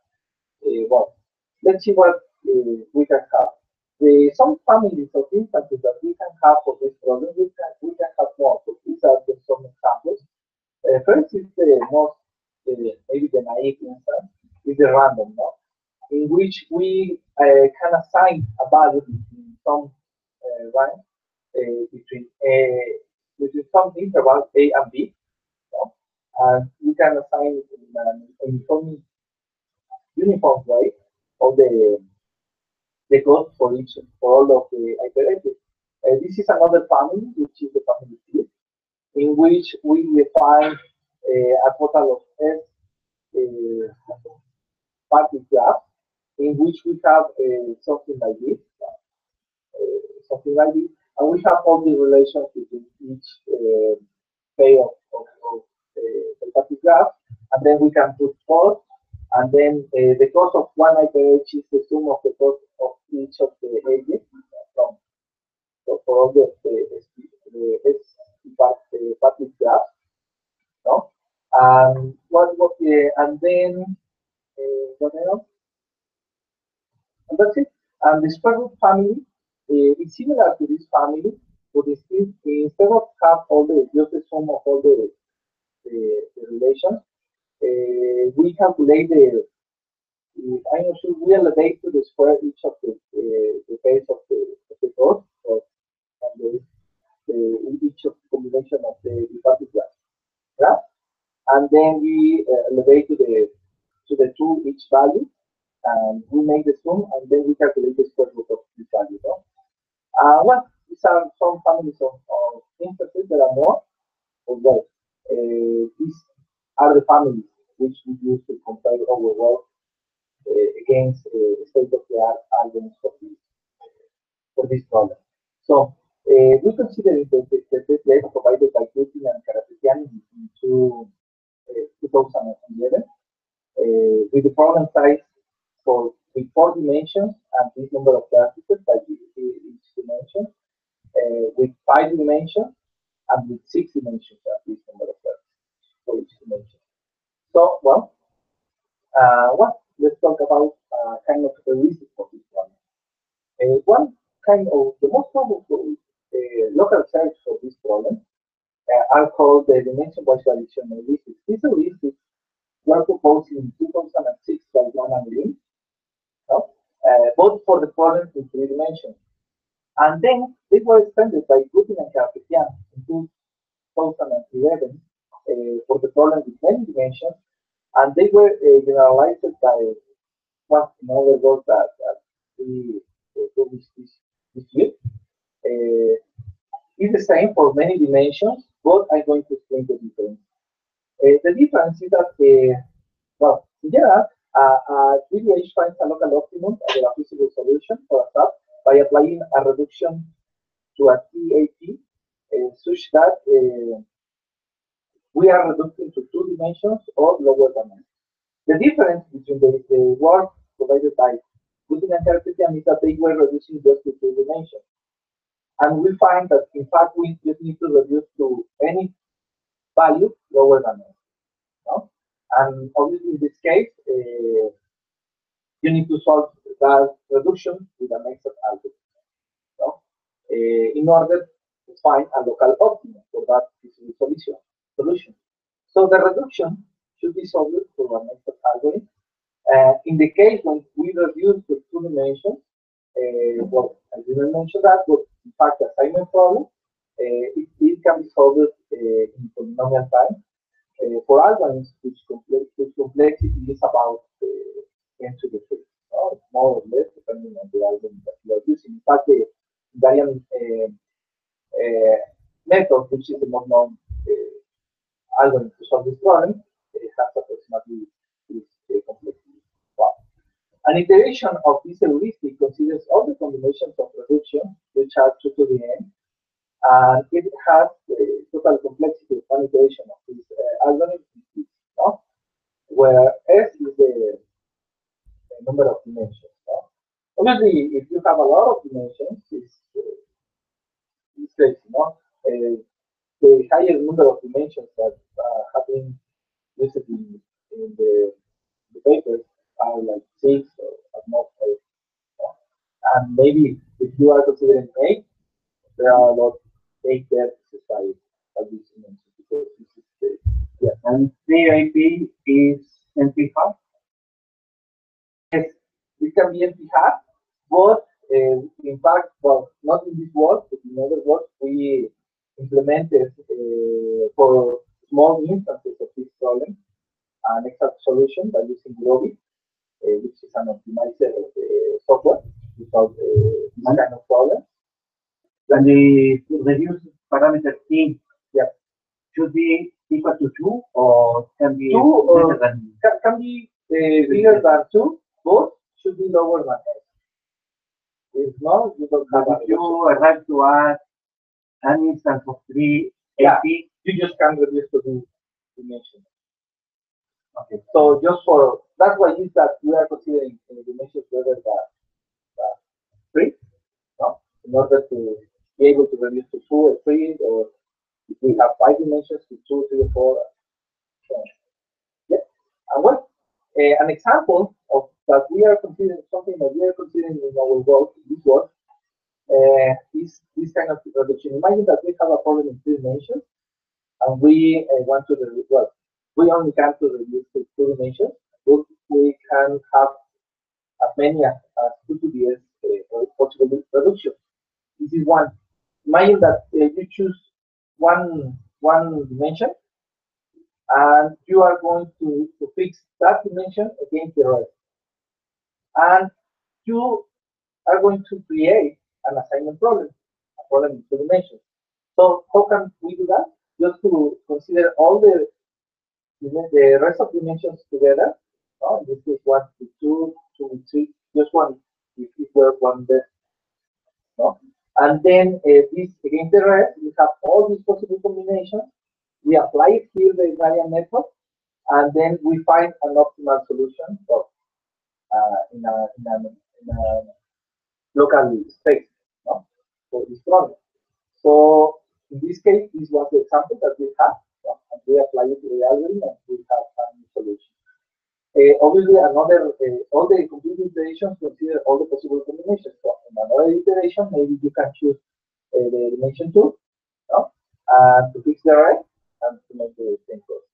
Well, let's see what we can have. Some families of instances that we can have for this problem, we can have more. So these are just some examples. First is the most, maybe the naive instance, is the random, no? In which we can assign a value between some range, between some intervals A and B, no? And we can assign it in an uniform way of the code for all of the iterations. This is another family, which is the family C, in which we define a total of S party graph, in which we have something like this, and we have all the relations between each pair of party graph, and then we can put cost, and then the cost of one iterate is the sum of the cost of each of the edges from for all the party graph, no? And and then what else? And that's it. And the square root family is similar to this family, but instead of have all just the sum of all the relations, we calculate I'm not sure we elevate to the square each of the base of the code, or and each of the combination of the party graph, and then we elevate to to the 2 each value, and we make the sum, and then we calculate the square root of this value. No? Well, these are some families of instances. There are more. Well, these are the families which we use to compare our work against state-of-the-art algorithms for this problem. So we consider the template provided by Putin and Karapetian in 2011 with the problem size for with 4 dimensions and this number of vertices by each dimension, with 5 dimensions and with 6 dimensions at this number of vertices for each dimension. So, let's talk about kind of the reason for this one. One kind of the most powerful local search for this problem are called the dimension-wise variation heuristics. These heuristics were proposed in 2006 by Jan and Lin, no? Both for the problem in 3 dimensions. And then they were extended by Putin and Karapetian in 2011 for the problem with many dimensions, and they were generalized by another work that we published this year. It's the same for many dimensions, but I'm going to explain the difference. The difference is that, in general, GDH finds a local optimum under a feasible solution for a sub by applying a reduction to a TAP such that we are reducing to 2 dimensions or lower than. The difference between the work provided by Putin and Karapetian is that they were reducing just to 2 dimensions. And we find that, in fact, we just need to reduce to any value lower than n. No? And obviously, in this case, you need to solve that reduction with a method algorithm. No? In order to find a local optimum for that solution. So the reduction should be solved through a method algorithm. In the case when we reduce the 2 dimensions, I didn't mention that, but in fact, the assignment problem, it can be solved in polynomial time for algorithms which complexity is about 10 to the 3, more or less, depending on the algorithm that you are using. In fact, the Galian method, which is the most known algorithm to solve this problem, has approximately this complexity. Wow. An iteration of this heuristic considers all the combinations of reduction, which are 2 to the n, and it has the total complexity of one iteration of this algorithm, no? Where S is the number of dimensions. No? Obviously, if you have a lot of dimensions, it's crazy. No? The higher number of dimensions that have been used in the papers are like 6 or at most 8. No? And maybe if you are considering 8, there are a lot of 8 vertices by this dimension because this is the, yeah. And CAP is NP half? Yes, it can be NP half, but in fact, well, not in this work, but in other works, we implemented for small instances of this problem an exact solution by using Groby, which is an optimizer of the software to solve this kind of problem. And the reduced parameter T, yeah, should be equal to 2 or can be 2 or bigger than can be bigger than 2, both should be lower than S. If not, you don't have if you arrive to add an instance of 3 yeah, AP, you just can't reduce to 2 dimensions. Okay, so just for that's why is that we are considering dimensions rather than 3, no? In order to be able to reduce to 2 or 3, or if we have 5 dimensions to 2, 3, or 4. So, yeah, and well, an example of that we are considering something that we are considering in our work, this work, is this kind of reduction. Imagine that we have a problem in 3 dimensions, and we want to reduce. Well, we only can to reduce to 2 dimensions, but we can have as many as 2 to the s possible reduction. This is one. Imagine that you choose one dimension, and you are going to fix that dimension against the rest. And you are going to create an assignment problem, a problem in two dimensions. So how can we do that? Just to consider all the rest of dimensions together. This is 1 to 2, 2 to 3, just one if it were one there. No? And then this against the rest, we have all these possible combinations. We apply it here the variant method, and then we find an optimal solution for in a local space, no? For this problem. So in this case, this was the example that we have, no? And we apply it to the algorithm, and we have a new solution. Obviously, all the complete iterations consider all the possible combinations. So in another iteration, maybe you can choose the dimension 2, no? And to fix the array and to make the same process.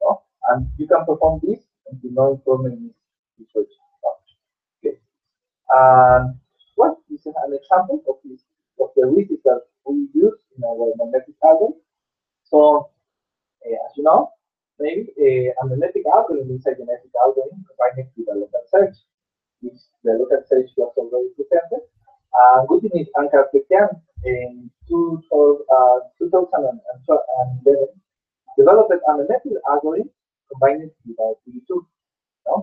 No? And you can perform this until no improvement is reached. No? Okay. And well, this is an example of the widgets that we use in our magnetic algorithm. So as you know, maybe a magnetic algorithm is a genetic algorithm combined with a local search, which the local search was already presented. Within it, Ankar Pekian in 2011 developed a magnetic algorithm combined with a TV2. No?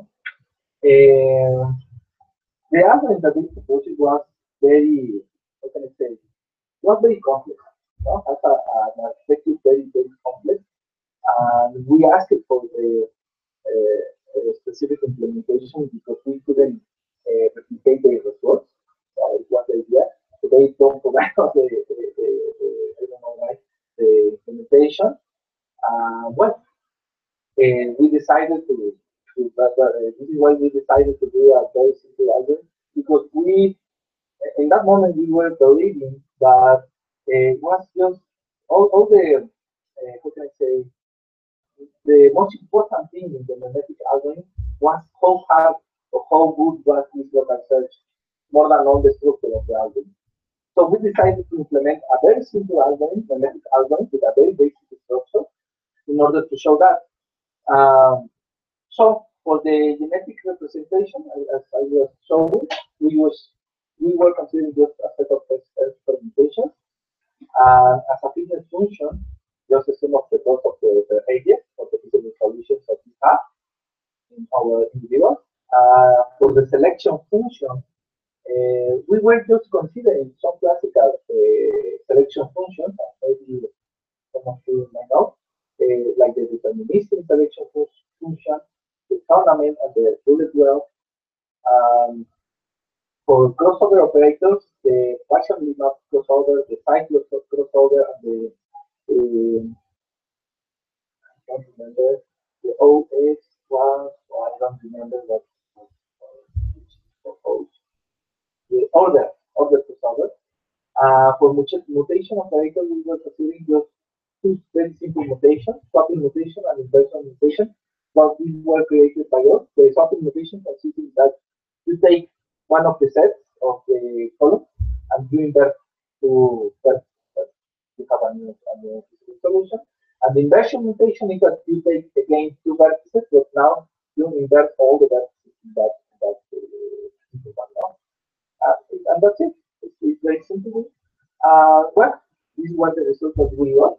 The algorithm that we proposed was very, how can I say, not very complex. No? As an architecture, very, very complex. And we asked for the specific implementation because we couldn't replicate the results. So it was the idea. So they don't provide us I don't know why, the implementation. Well, we decided this is why we decided to do a very simple algorithm because in that moment, we were believing that it was just all the, how can I say, the most important thing in the magnetic algorithm was how hard or how good was this local search more than all the structure of the algorithm. So we decided to implement a very simple algorithm, magnetic algorithm, with a very basic structure in order to show that. So for the genetic representation, as I was showing, we were considering just a set of permutations as a fitness function, just a sum of the both of the areas of the physical solutions that we have in our individuals. For the selection function, we were just considering some classical selection functions, maybe some of you might know, like the deterministic selection function, the tournament, and the bullet well. For crossover operators, the partially not crossover, the cycles of crossover, and I don't remember the OS was, I don't remember what the order crossover. For mutation operator, we were considering just two very simple mutations, swapping mutation and inversion mutation, but these were created by us. The swapping mutation consists in that you take one of the sets of the columns and you invert to that. You have a new solution. And the inversion mutation is that you take again two vertices, but now you invert all the vertices in that one now. And that's it. It's very simple. Well, this is what the result that we got.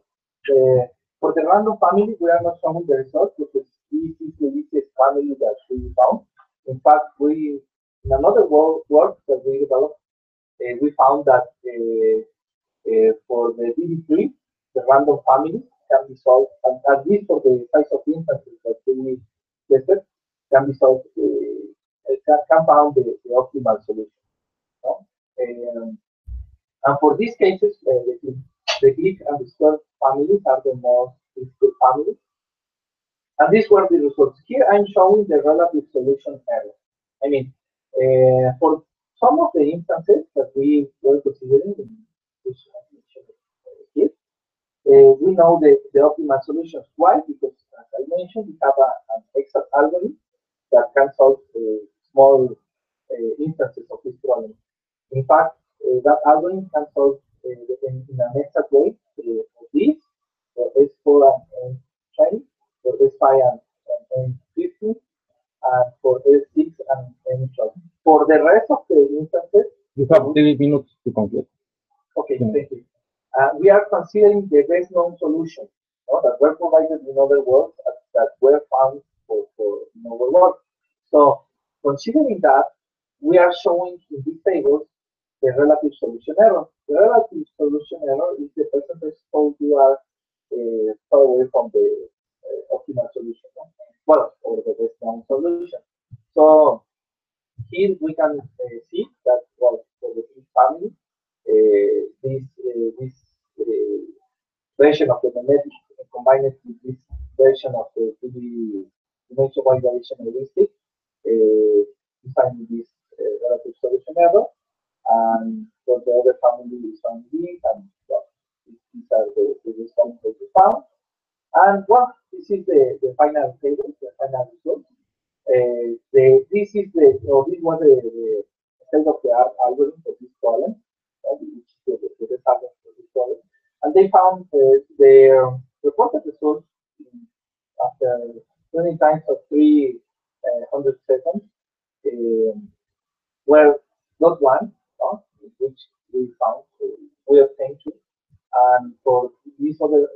For the random family, we are not showing the results because this is the easiest family that we found. In fact, in another work that we developed, we found that for the DB3, the random family can be solved, and at least for the size of instances that we tested, can be solved, can found the optimal solution. No? And for these cases, the click and the square families are the most difficult families. And these were the results. Here I'm showing the relative solution error. I mean, for some of the instances that we were considering, which I mentioned here, we know the optimal solutions. Why? Because, as I mentioned, we have an exact algorithm that can solve small instances of this problem. In fact, that algorithm can solve in an exact way for this, for S4 and 20, for S5 and 15, For the rest of the instances, You have 3 minutes to conclude. okay, thank you. We are considering the best known solution that were provided in other works that were found in our work. So, considering that, we are showing in this table the relative solution error. The relative solution error is the percentage told you are far away from the optimal solution, well, or the best known solution. So, here we can see that, well, for the family, this version of the magnetic combined with this version of the 2D dimensional validation heuristic define this relative solution error, and for the other family is finding this, and well, these are the results that we found. And well, this is the final table, the final result. This is or this was the state of the art algorithm for this problem, which is the result of this problem. And they found their reported results after 20 times of 300 seconds were not one, which we found, we obtained two. And for these other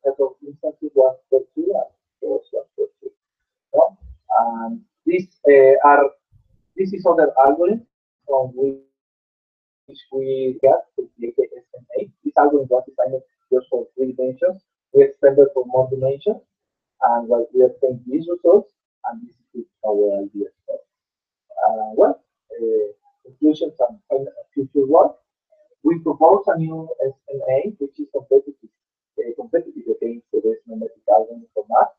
set of instances was for two, and those was for two. And these this is other algorithm from which we get to create the SMA. This algorithm was designed just for 3 dimensions. We extended for more dimensions, and well, we obtained these results, and this is our idea. So, well, conclusions and future work. We propose a new SMA, which is competitive against the best magnetic algorithm for math.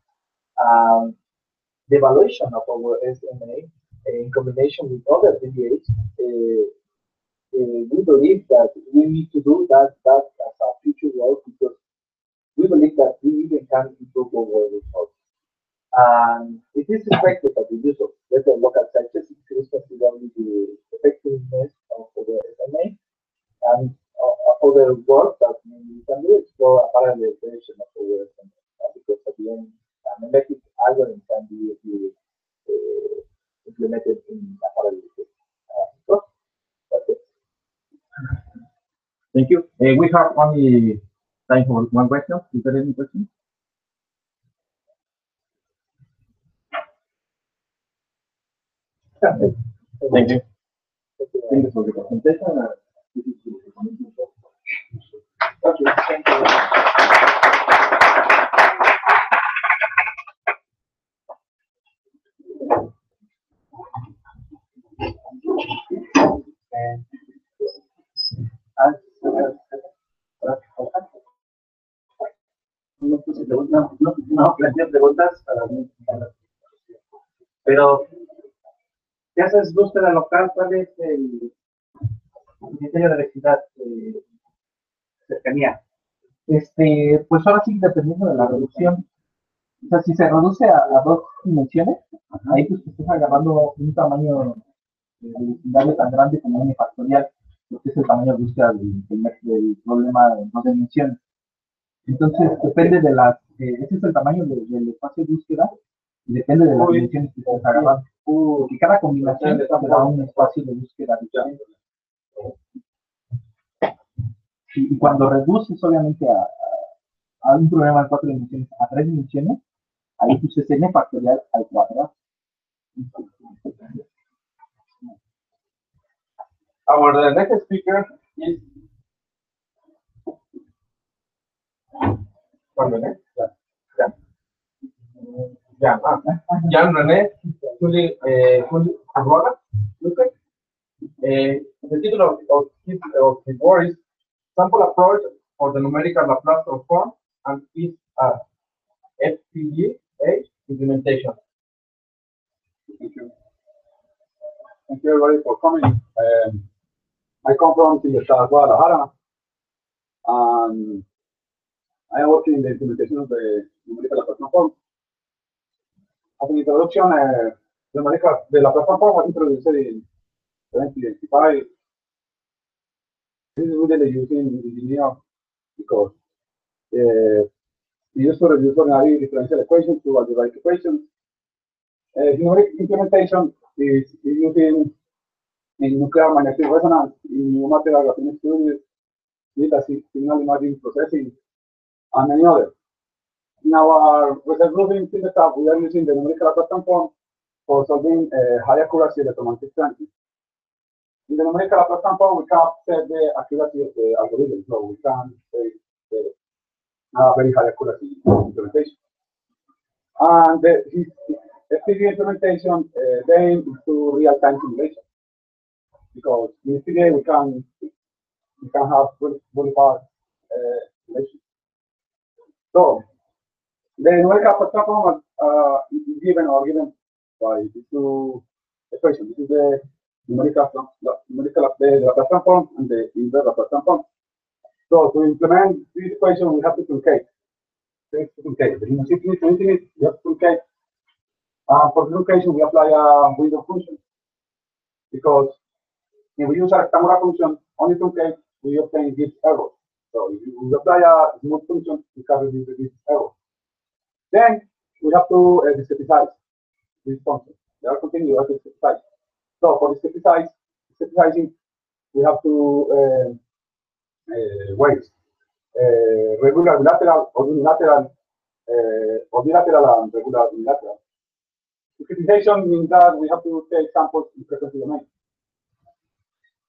The evaluation of our SMA in combination with other DBAs, we believe that we need to do that as a future work, because we believe that we even can improve our results. And it is expected that the use of better local sizes increases considerably the effectiveness of the SMA, and other work that we can do explore a parallel version of our SMA, because at the end, a magnetic algorithm can be implemented in a parallel version. So that's it. Thank you. We have only time for one question. Is there any question? Thank you. Thank you for the presentation. This is the recommendation. Okay, thank you. No planteé preguntas para mí. Pero, ¿qué haces búsqueda local? ¿Cuál es el criterio de electricidad cercanía? Pues ahora sí, dependiendo de la reducción. O sea, si se reduce a 2 dimensiones, ahí pues te estás agarrando un tamaño de vecindario tan grande como un factorial, porque es el tamaño de búsqueda del problema en 2 dimensiones. Entonces, depende de ese es el tamaño del espacio de búsqueda, y depende de las dimensiones que estés agarrando. Porque cada combinación te da un espacio de búsqueda diferente. Y cuando reduces solamente a un problema de 4 dimensiones a 3 dimensiones, ahí pues es n factorial al cuadrado. Our next speaker is Jan René Aurora. The title of his work is Sample Approach for the Numerical Laplace Transform and its FPGA implementation. Thank you. Thank you everybody for coming. I come from Guadalajara, and I work in the implementation of the numerical Laplace transform. As an introduction, the Laplace transform was introduced in 1985. This is really used in engineering because it used to reduce ordinary differential equations to algebraic equations. Numeric implementation is using in nuclear magnetic resonance, in new material graphene studies, data signal imaging processing, and many others. In our research group in Fingertap, we are using the numerical abstraction form for solving high accuracy electromagnetic transits. In the numerical abstraction form, we can set the accuracy of the algorithm, so we can say very high accuracy implementation. And the FPGA implementation then to real-time simulation, because in FPGA we can have very fast simulation. So the numerical abstraction form is given by these two equations. This is the numerical the abstraction form and the inverse abstraction form. So to implement this equation, we have to truncate. The infinite, we have to truncate. For truncation, we apply a window function, because if we use a rectangular function only truncate, we obtain this error. So if we apply a smooth function, we can reduce this error. Then we have to discretize this function. They are continuous discretize. So for discretizing, we have to ways. Regular bilateral or unilateral, or bilateral and regular unilateral. Discretization means that we have to take samples in frequency domain.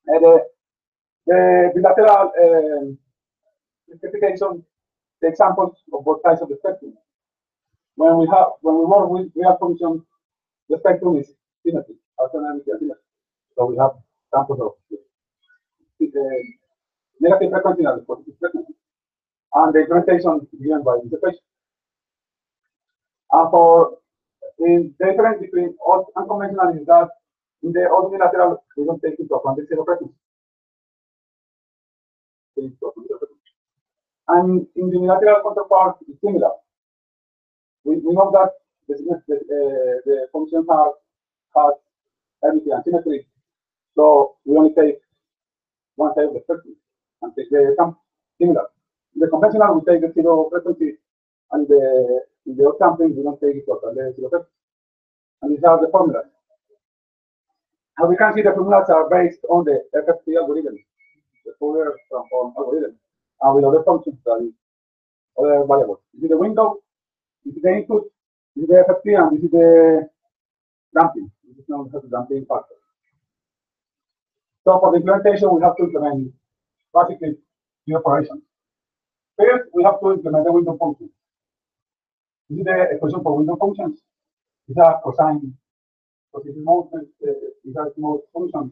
The bilateral discretization takes samples of both sides of the spectrum. When we work with real functions, the spectrum is symmetry, symmetry. So we have samples of the negative frequency and the positive frequency. And the implementation is given by this equation. And for the difference between odd and conventional is that in the odd unilateral, we don't take into account the zero frequency. And in the unilateral counterpart, it's similar. We know that the function has everything and symmetry, so we only take one side of the spectrum and take the similar. In the conventional, we take the zero frequency, and in the odd sampling, we don't take it total, the zero frequency. And these are the formulas. And we can see the formulas are based on the FFT algorithm, the Fourier transform algorithm, and with other functions and other variables. This is the window, this is the input, this is the FFT, and this is the damping. This is known as the damping factor. So for the implementation, we have to implement basically the operations. First, we have to implement the window function. This is the equation for window functions. These are cosine. So this is most function.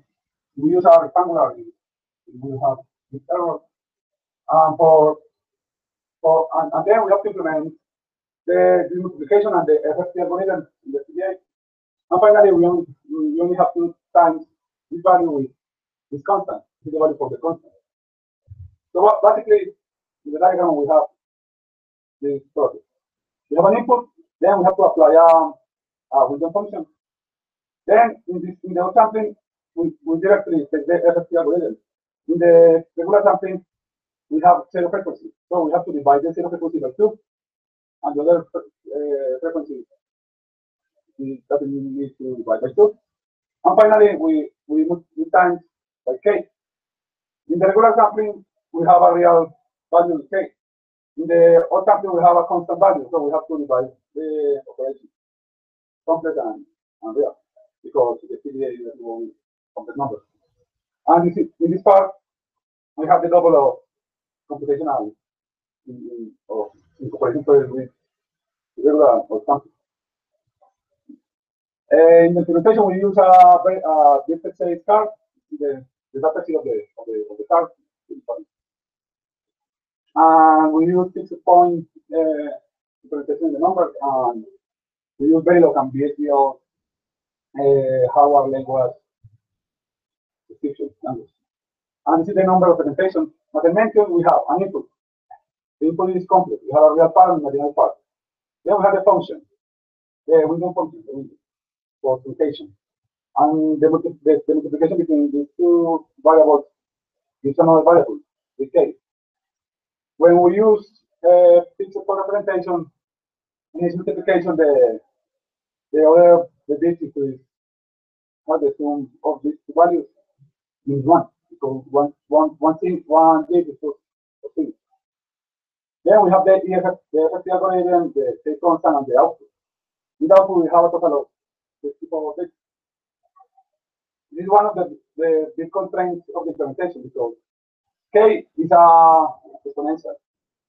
We use our rectangular. We have this error. And then we have to implement the multiplication and the FFT algorithm in the CDA. And finally, we only have to times this value with this constant. This is the value for the constant. So basically, in the diagram, we have this process. We have an input, then we have to apply a window function. Then in the odd sampling, we directly take the FFT algorithm. In the regular sampling, we have zero frequency. So we have to divide the zero frequency by 2, and the other frequency doesn't need to divide by 2. And finally, we times by k. In the regular sampling, we have a real value k. In the odd sampling, we have a constant value, so we have to divide the operation complex and real, because the CDA is only complex numbers. And in this part, we have the double of computational incorporation with regular or something. In the implementation, we use a VFX card, the data sheet of the card. And we use 6-point implementation in the numbers, and we use Verilog and VHDL hardware language description language. And this is the number of representations. As I mentioned, we have an input. The input is complex. We have a real part and an imaginary part. Then we have the function, the window function, the window for computation. And the multiplication between these two variables is another variable, the k. When we use pixel for representation, in its multiplication, the bit is the sum of these two values. means one, because one gate is for thing. Then we have the EFT algorithm, the state constant, and the output. With output, we have a total of this type of bits. This is one of the big constraints of the implementation because K is a exponential.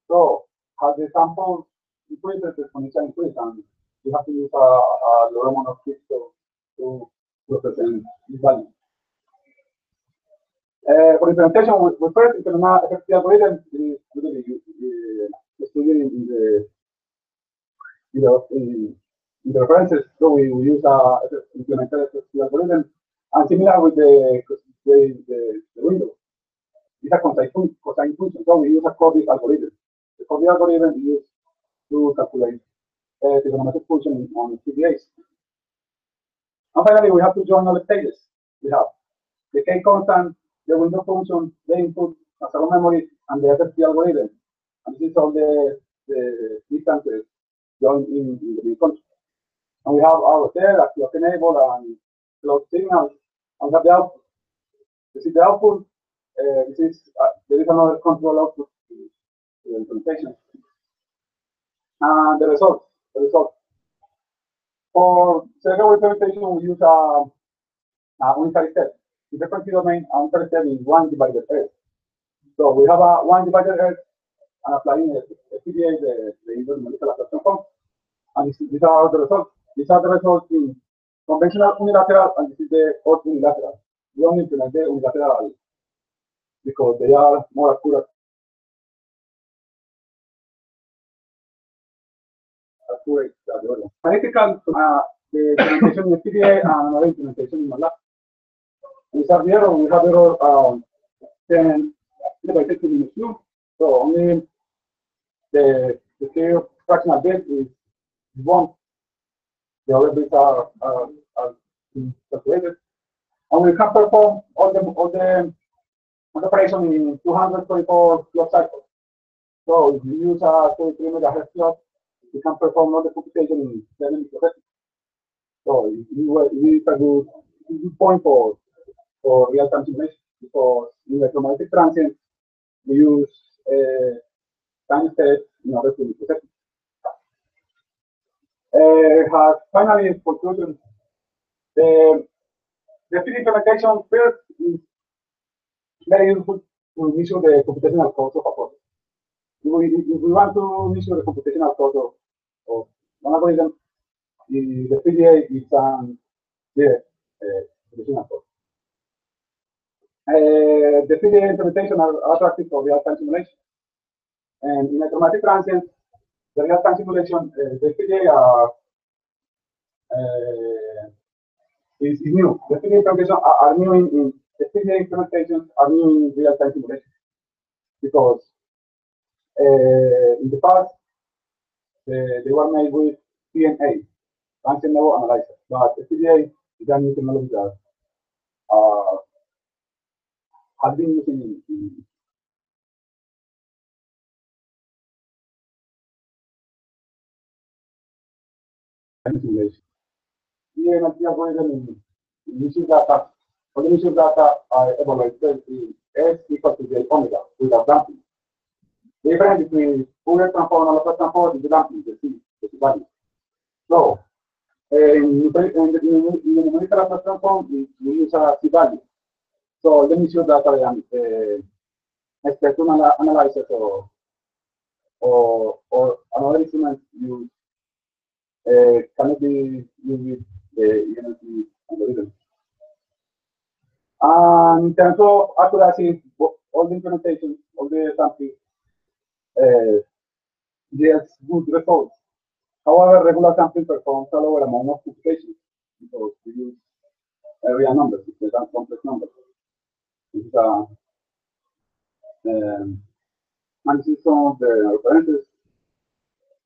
So as the sample increases, the exponential increase, and you have to use a lower amount of bits to represent this value. For implementation, we first implement FFT algorithm. It is really studied in the references. So we use a implemented FFT algorithm, and similar with the window. It's a cosine function. So we use a Corby algorithm. The Corby algorithm is used to calculate trigonometric function on CDAs. And finally, we have to join all the stages. We have the K constant, the window function, the input, as memory, and the FFT algorithm. And this is all the instances joined in the main function. And we have our there, a clock enable, and clock signals, and we have the output. This is the output. There is another control output to the implementation. And the result. For serial implementation, we use a unitary step. In the frequency domain, a unitary step is 1 divided S. So we have a 1 divided S and applying a PDA, the inverse molecular transform. And these are the results. These are the results in conventional unilateral, and this is the odd unilateral. We only implement the unilateral because they are more accurate. Analytical, the implementation in PDA and another implementation in MATLAB. We have error 10 divided to -2. So only the clear fractional bit is 1. The other bits are calculated. And we can perform all the operation in 224 clock cycles. So if you use a 33 MHz clock, you can perform all the computation in 7 microseconds. So it is a good point for real-time simulation because in electromagnetic transient we use time steps in order to detect it. Finally, in conclusion, the field implementation first is very useful to measure the computational cost of a process. If we want to measure the computational cost of one algorithm, the PDA is the computational cost. The PDA implementation are attractive for real-time simulation. And in electromagnetic transient, the real-time simulation, the PDA is new. The PDA implementation are new in the PDA implementations are new in real-time simulation because in the past they were made with TNA, transient node analyzer, but the PDA is a new technology that has been used in simulation. The energy algorithm in issue data, for the issue data are evaluated in S equal to J omega without damping. The difference between Fourier transform and Laplace transform is the damping, the C value. So, in the numerical Laplace transform, we use a C value. So, let me show that a spectrum analyzer or another instrument use cannot be used with the energy algorithm. And in terms of accuracy, all the implementations, all the sampling, gets good results. However, regular sampling performs a lower amount of computation because we use real numbers, it's a complex numbers. This is and this is some of the references.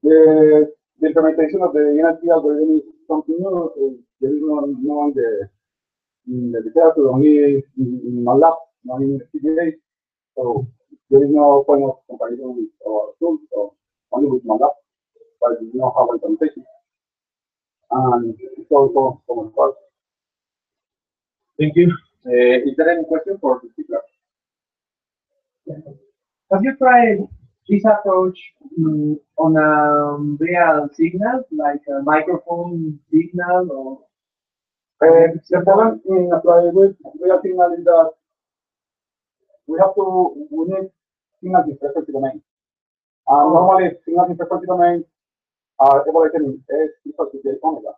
The implementation of the energy algorithm is something new. There is no in the literature, only in MATLAB, not in the CDA. So there is no point of comparison with our tools, so only with MATLAB, but we don't have implementation. And it's also common part. Thank you. Is there any question for the speaker? Have you tried this approach on a real signal, like a microphone signal, or? The problem in applying with real signal is that we need signals in frequency domain. And normally signals in frequency domain are evaluated in S equals to J omega.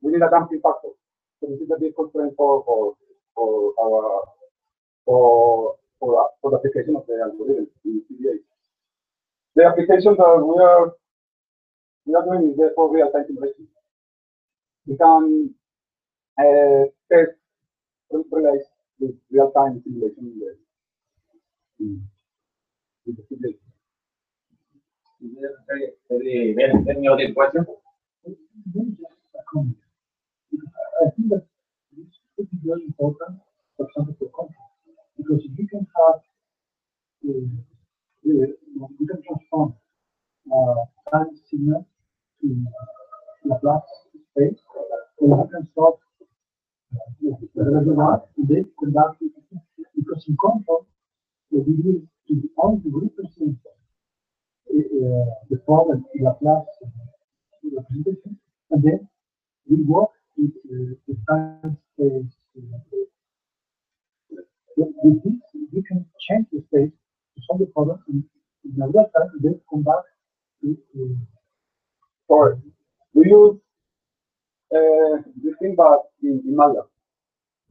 We need a damping factor. So this is the big constraint for our for the application of the algorithm in CDA. The application that we are doing is for real time simulation. We can test relays with real time simulation in the CDA. Any other question? I think that this could be very important, for example, for control, because if you can have, you can transform time signal to Laplace space, and you can solve whatever you want, and then conduct it, because in control, the degree is only represent the problem in Laplace representation, and then we work with the time space. With this, we can change the space to solve the problem in a real time, and then come back to. Or we use this thing, but in MATLAB.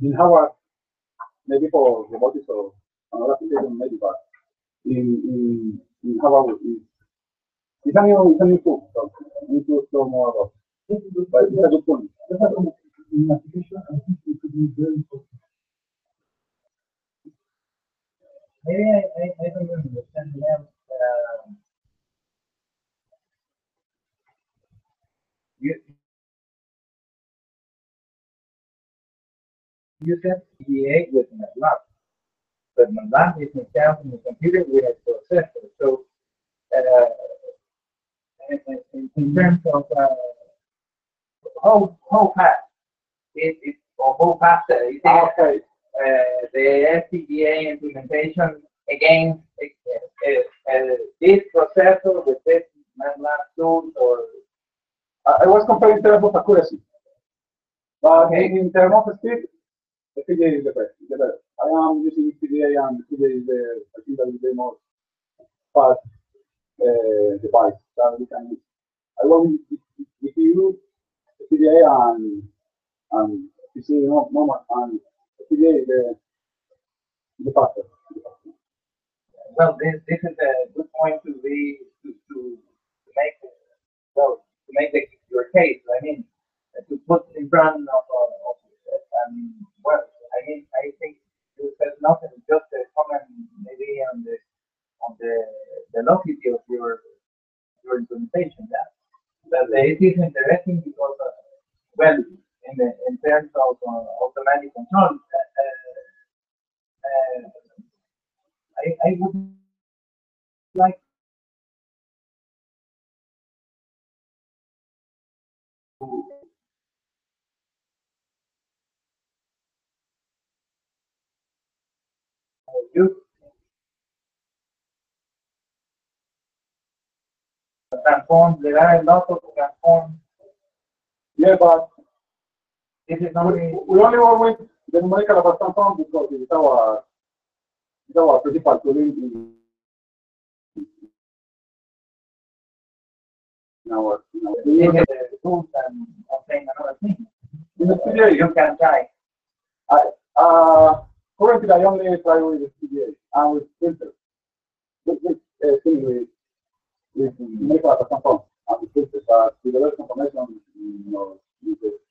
In Harvard, maybe for robotics or another application, maybe, but in Harvard, it's a new tool, so we need to explore more about it. But it's a good point. In application, I think it could be very important. Maybe I don't understand now. You can create with MATLAB, but MATLAB is itself in the computer with a processor. So, in terms of how fast it or how fast it is, Okay. the FPGA implementation against this processor with this MATLAB tool, or I was comparing in terms of accuracy, but Okay. in terms of speed, the FPGA is the best. The better. I am using FPGA, and the FPGA is I think that is the most fast device that we can use. I want if you use FPGA and PC normal and FPGA is the fastest. well, this is a good point to make to make your case. I mean, to put in front of well, I mean, I think you said nothing, just a comment maybe on the velocity of your implementation. That it is interesting because well, in terms of automatic control, I would like to use transforms. There are a lot of transforms. Yeah, but This is only we only work with the numerical transform because it's our principal tool in our tools and obtain another thing. in the FPGA. You can try. Currently, I only try with the FPGA and with filters. With thing with numerical transform and with filters. With the rest information, use it.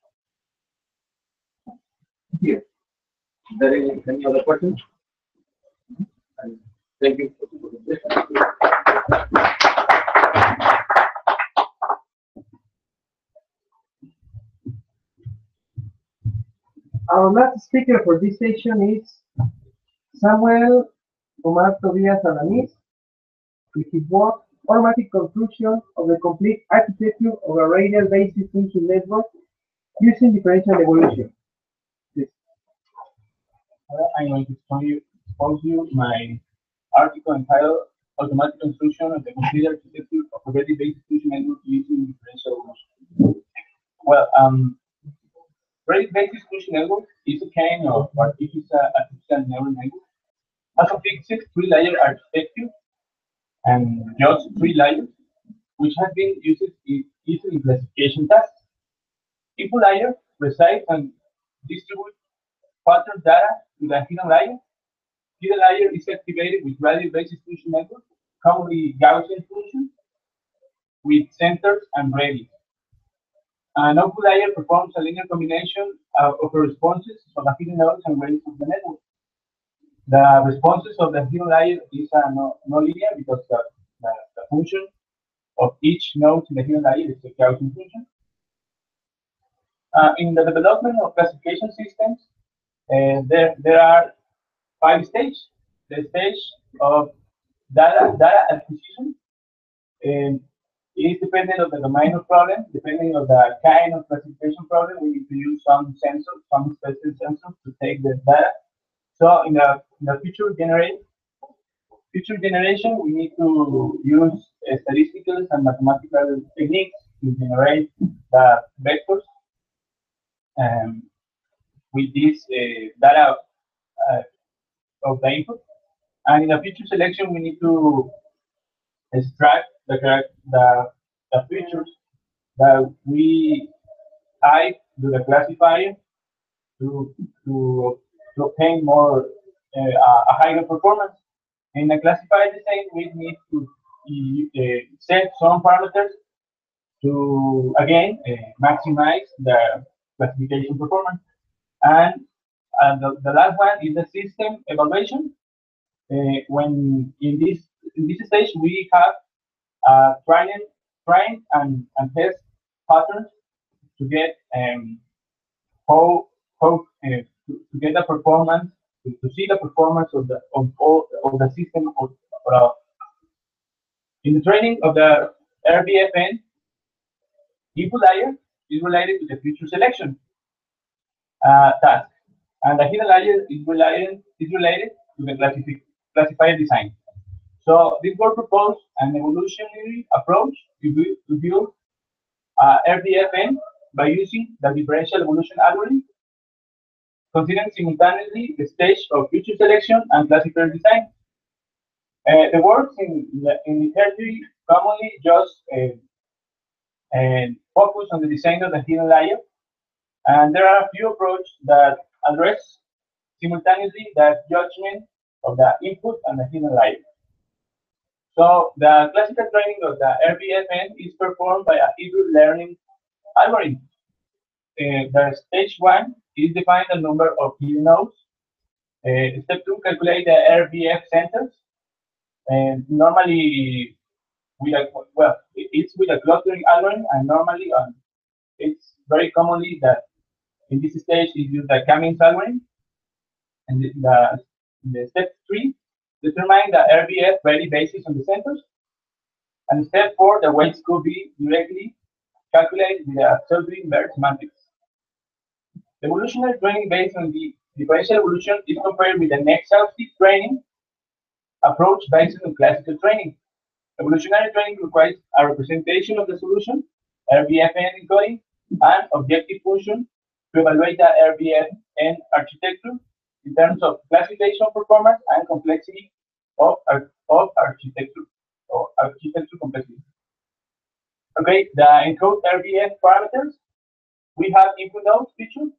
Here. Is there any other questions? Thank you for the presentation. Our last speaker for this session is Samuel Omar Tobias Alanis, with his work, Automatic Construction of the Complete Architecture of a Radial Basis Function Network using Differential Evolution. Please. I'm going to expose you my article entitled Automatic Construction of the Complete Architecture of a Ready Base Execution Network Using Differential Evolution. Well, Ready Base Execution Network is a kind of artificial neural network. Has a fixed three-layer architecture and just three layers, which has been used in classification tasks. Input layer resides and distributes pattern data to the hidden layer. Hidden layer is activated with radio-based execution network, commonly Gaussian function, with centers and radius. An output layer performs a linear combination of the responses of the hidden nodes and radius of the network. The responses of the hidden layer is no linear because the function of each node in the hidden layer is a Gaussian function. In the development of classification systems, there are five stages. The stage of data acquisition is dependent on the domain of problem. Depending on the kind of classification problem, we need to use some sensors, some special sensors to take the data. So in the future generation, we need to use statistical and mathematical techniques to generate the vectors with this data of the input. And in the feature selection, we need to extract the features that we type to the classifier to to to obtain more a higher performance. In the classifier design, we need to set some parameters to again maximize the classification performance. And the last one is the system evaluation. When in this stage we have train and test patterns to get how to get the performance to see the performance of the of the system uh, in the training of the RBFN input layer is related to the feature selection task, and the hidden layer is related to the classifier design. So this board proposed an evolutionary approach to build RDFN by using the differential evolution algorithm, considering simultaneously the stage of feature selection and classifier design. The works in literature commonly just focus on the design of the hidden layer, and there are a few approaches that address simultaneously that judgment of the input and the hidden layer. So the classical training of the RBFN is performed by a hybrid learning algorithm. The stage one is define the number of hidden nodes. Step two, calculate the RBF centers. And normally, it's with a clustering algorithm, and normally it's very commonly that in this stage is used the Cummings algorithm. And the step three, determine the RBF ready basis on the centers. And step four, the weights could be directly calculated with a Selby inverse matrix. Evolutionary training based on the differential evolution is compared with the exhaustive training approach based on classical training. Evolutionary training requires a representation of the solution, RBFN encoding, and objective function to evaluate the RBFN architecture in terms of classification performance and complexity of architecture or architecture complexity. Okay, the encode RBF parameters. We have input nodes feature.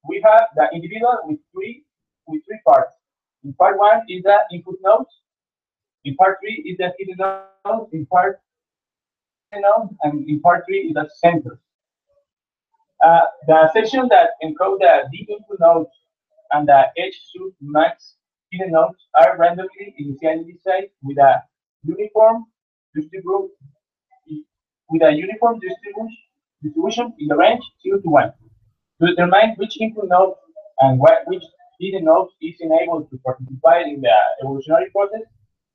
We have the individual with three parts. In part one is the input nodes. In part three is the hidden nodes. In part node, and in part three is the center. The section that encode the D input nodes and the H sub max hidden nodes are randomly initialized with a uniform distribution distribution in the range 0 to 1. To determine which input node and which hidden node is enabled to participate in the evolutionary process,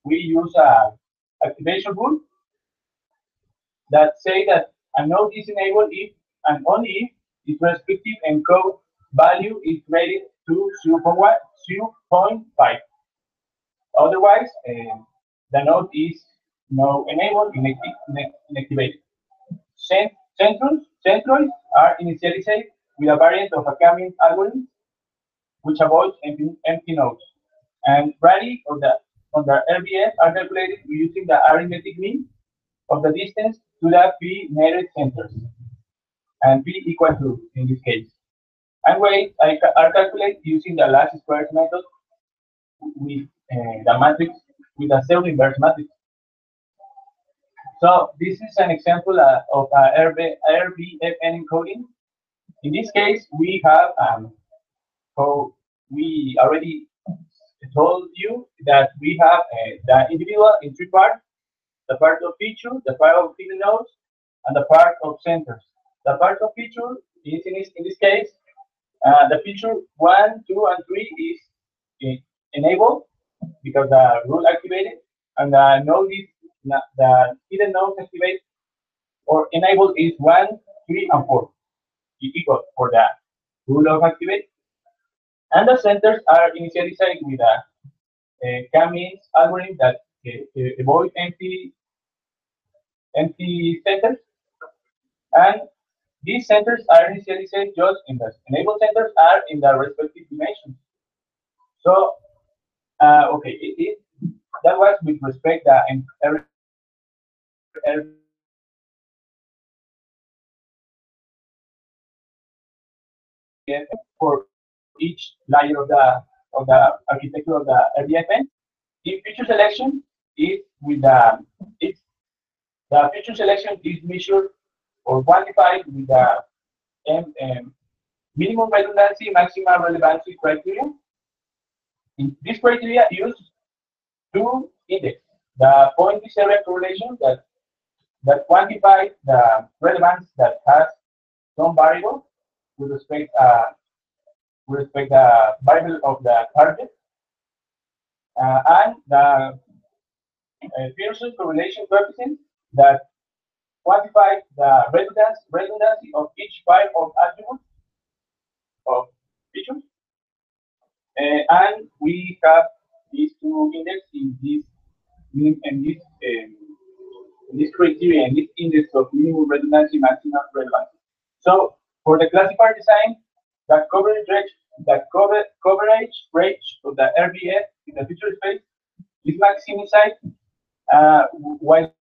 we use a activation rule that say that a node is enabled if and only if its respective encode value is rated to 0.5. Otherwise, the node is no enabled, inactivated. Centroids are initialized with a variant of a Camin algorithm which avoids empty nodes. And radii on the RBF are calculated using the arithmetic mean of the distance to the P netted centers, and P equal to in this case. And weights are calculated using the last squares method with the matrix with a pseudo-inverse matrix. So this is an example of RBFN encoding. In this case, we have so we already told you that we have the individual in three parts: the part of feature, the part of hidden nodes, and the part of centers. The part of feature is in this case the feature 1, 2, and 3 is enabled because the rule activated, and the node is the hidden node activated or enabled is 1, 3, and 4 equal for the rule of activate. And the centers are initialized with a Camin's algorithm that avoid empty centers, and these centers are initialized just in the enabled centers are in the respective dimensions. So okay, that was with respect to for each layer of the architecture of the RDFN. The feature selection is with the feature selection is measured or quantified with the minimum redundancy, maximum relevancy criteria. In this criteria use two indexes: the point area correlation that quantifies the relevance that has some variable with respect the variable of the target, and the Pearson correlation coefficient that quantifies the redundancy of each pair of attributes of features. And we have these two indexes in this criteria, and this index of minimum redundancy, maximum relevancy. So for the classifier design, the coverage range of the RBF in the feature space is maximized, while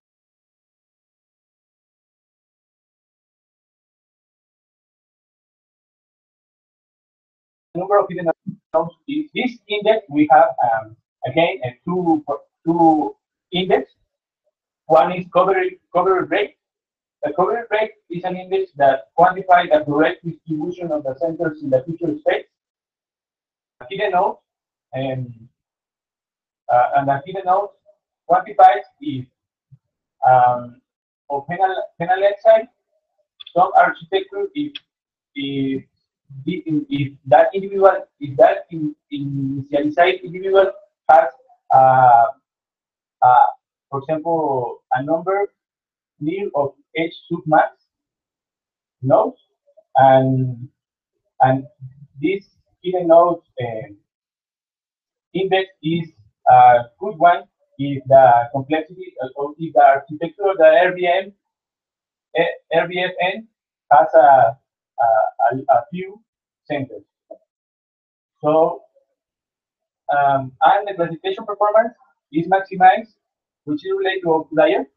the number of hidden nodes is this index. We have again two index. One is coverage rate. The coverage rate is an index that quantifies the correct distribution of the centers in the feature space. Hidden node and the hidden node quantifies if of penal side some architecture if that individual initialized individual has for example a number near of H sub max nodes, and this hidden node index is a good one if the complexity or if the architecture of the RBFN has a few centers. So and the classification performance is maximized, which is related to outlier,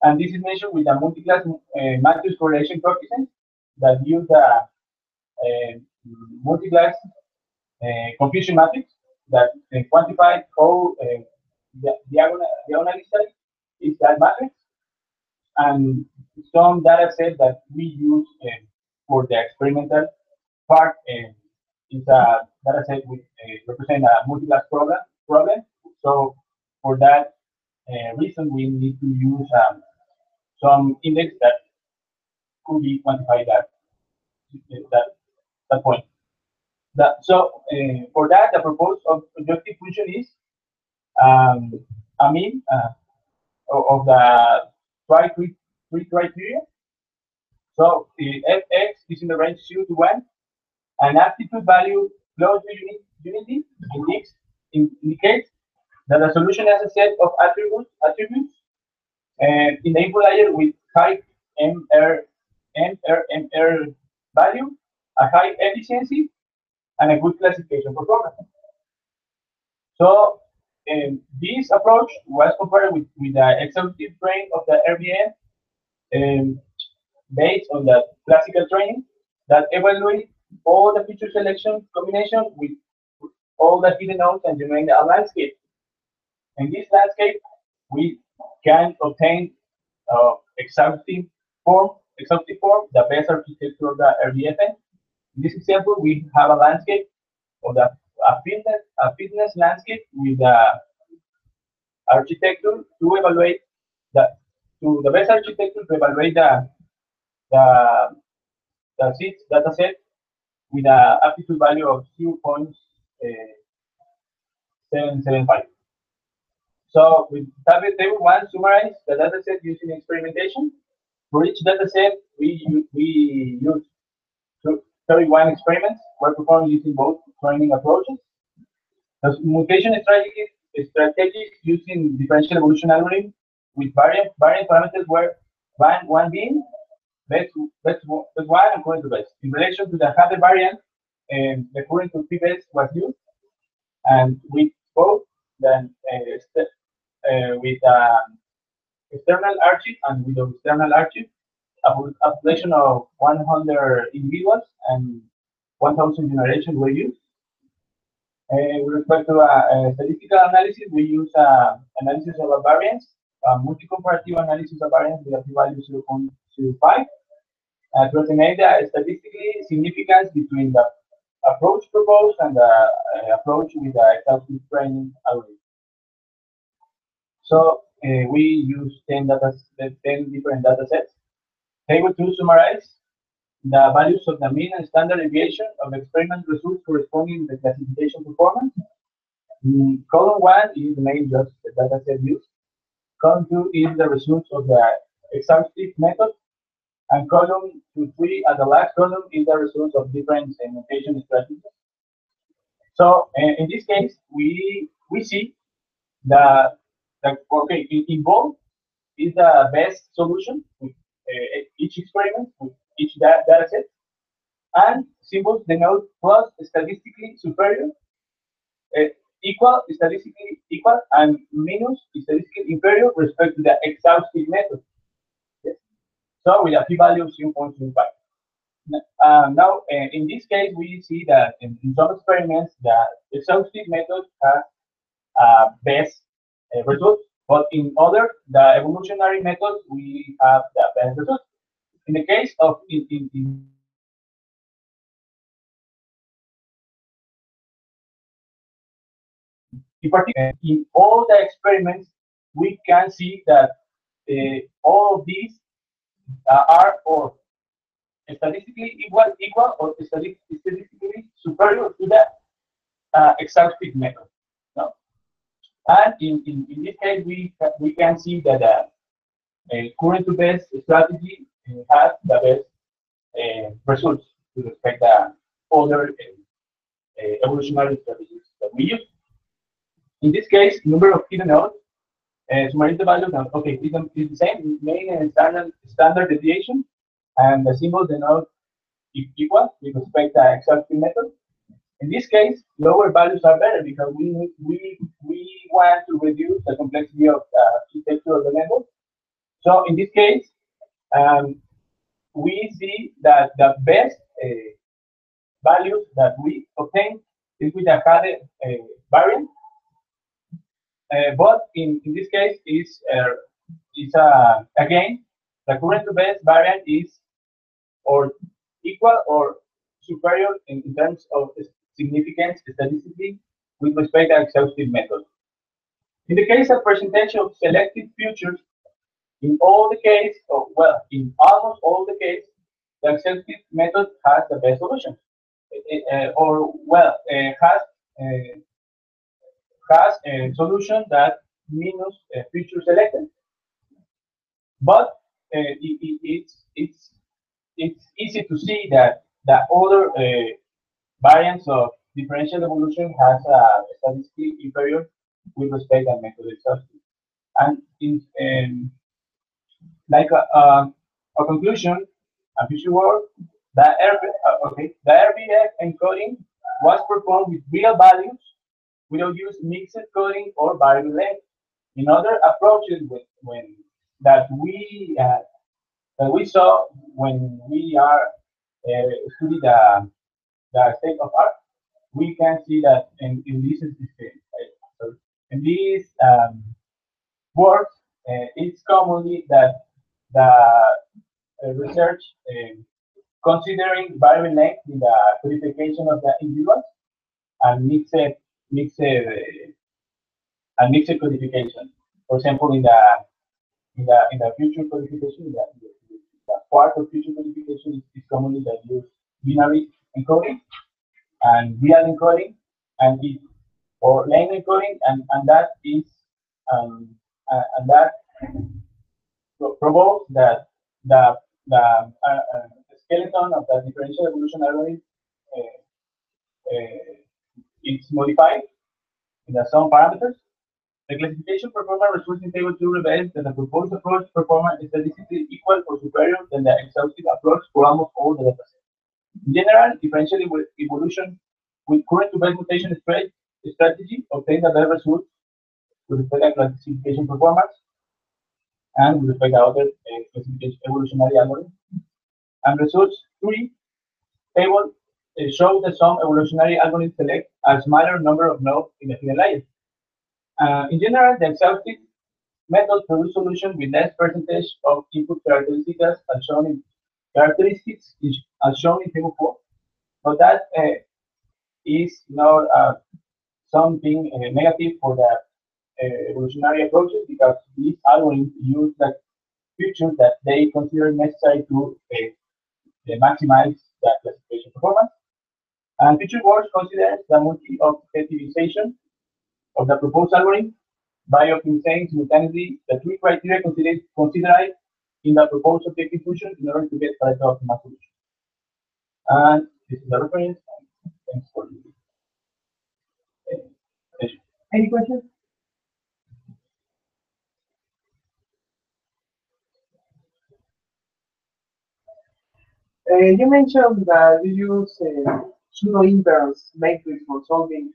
and this is measured with a multi-class matrix correlation coefficient that use the multi-class confusion matrix that quantifies how diagonally is that matrix, and some data set that we use for the experimental part is a data set with represent a multi-class problem. So for that reason, we need to use some index that could be quantified that point. So for that, the proposed objective function is a mean of the three criteria. So the fx is in the range 0 to 1, and aptitude value closed unity indicates that the solution has a set of attributes and in the input layer with high MR value, a high efficiency, and a good classification performance. So this approach was compared with the exhaustive training of the RBN based on the classical training that evaluate all the feature selection combination with all the hidden nodes and generate a landscape. In this landscape, we can obtain exhaustive form, the best architecture of the RDFN. In this example, we have a landscape of a fitness landscape with architecture to evaluate the best architecture to evaluate the seeds data set with an aptitude value of 0.775. So with table 1 summarize the data set using experimentation. For each data set, we use 31 experiments were performed using both training approaches. The mutation strategies using differential evolution algorithm with variant parameters were one being best one and current to best. In relation to the other variant, the current to best was used, and with both then with external archive and without external archive, a population of 100 individuals and 1,000 generations were used. With respect to statistical analysis, we use analysis of a variance, multi-comparative analysis of variance with a p-value 0.05 to estimate the statistically significance between the approach proposed and the approach with the exhaustive training algorithm. So we use 10 different data sets. Table 2 summarize the values of the mean and standard deviation of experiment results corresponding to the classification performance. Column 1 is the main just data set used. Column 2 is the results of the exhaustive method. And column 3 at the last column is the results of different mutation strategies. So in this case, we see that okay, in both is the best solution with each experiment, with each data set, and symbols denote plus statistically superior, statistically equal, and minus statistically inferior with respect to the exhaustive method. Yes. So with a p-value of 0.25. Now, in this case, we see that in some experiments, the exhaustive method has best results, but in other, the evolutionary methods, we have the best results. In the case of in particular, in all the experiments, we can see that all of these are or statistically equal or statistically superior to the exhaustive method. No? And in this case, we can see that current to best strategy has the best results to respect the other evolutionary strategies that we use. In this case, number of hidden nodes, summarize the values. Okay, it's the same main and standard deviation, and the symbols denote equal with respect to the exhaustive method. In this case, lower values are better because we want to reduce the complexity of the architecture of the method. So in this case, we see that the best values that we obtain is with the higher variant. But in this case, is again the current to best variant is or equal or superior in terms of significance statistically with respect to exhaustive method. In the case of percentage of selected features, in all the case, well, in almost all the case, the exhaustive method has the best solution, has a solution that minus feature selected, but it's easy to see that the other variants of differential evolution has a statistically inferior with respect to method exhaustive. And in like a conclusion, a future work, the RBF encoding was performed with real values without use mixed coding or variable length. In other approaches, when that we saw when we are study the state of art, we can see that in this system, so in these works, it's commonly that the research considering variable length in the codification of the individuals and mixed and mixed codification. For example, in the future codification, the part of future codification is commonly that use binary encoding and real encoding and it or lane encoding and that is and that provokes that the skeleton of the differential evolution algorithm uh, is modified in the some parameters. The classification performance results in table 2 reveals that the proposed approach performance is statistically equal or superior than the exhaustive approach for almost all the datasets. In general, differential evolution with current to base mutation strategy obtains the best results with respect to classification performance and with respect to other classification evolutionary algorithms. And results 3 table shows that some evolutionary algorithms select a smaller number of nodes in the hidden layer. In general, the exhaustive method produce solution with less percentage of input characteristics as shown in table 4, but that is not something negative for the evolutionary approaches because these algorithms use the features that they consider necessary to maximize the classification performance. And future works considers the multi-objectivization of the proposed algorithm by optimizing simultaneously the three criteria considered in the proposed objective function in order to get Pareto optimal solution. And this is the reference. Thanks for the attention. Any questions? You mentioned that you use pseudo inverse matrix for solving.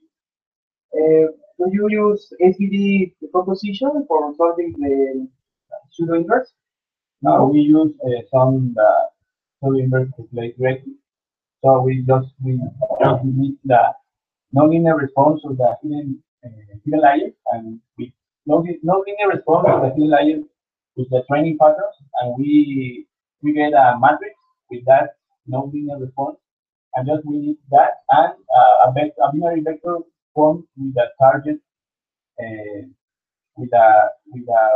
Do you use ACD decomposition for solving the pseudo inverse? Now we use some pseudo inverse calculate directly. So we just delete the nonlinear response of the hidden layer, and we nonlinear response of the hidden layer with the training patterns, and we get a matrix with that nonlinear response, and just we need that and a binary vector form with the target uh, with the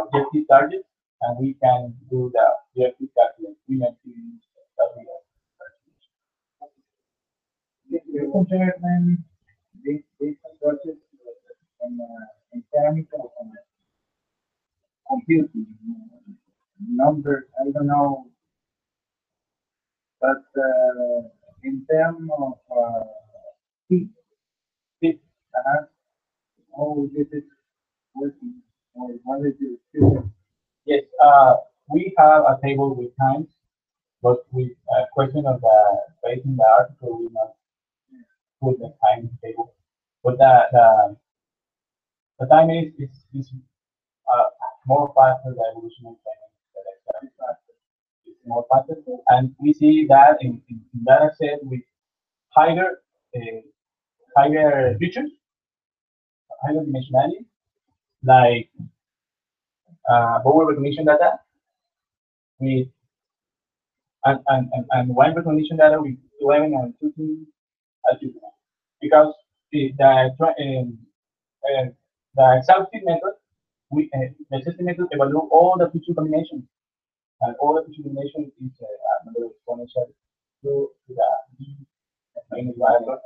objective target, and we can do the objective calculation. We need to use that. You compare them, these approaches in terms of computing numbers. I don't know, but in terms of speed, Speed. how this is working, or what is your experience? Yes, we have a table with times, but with a question of the space in the article, we not put the time table. But the time is more faster than evolutionary training. It's more faster, and we see that in data set with higher uh, higher features, higher dimensionality, like vowel recognition data with and one recognition data with 11 and 13 attributes. Because the exhaustive method, the system method evaluate all the feature combinations, and all the feature combinations is another exponential to the minus A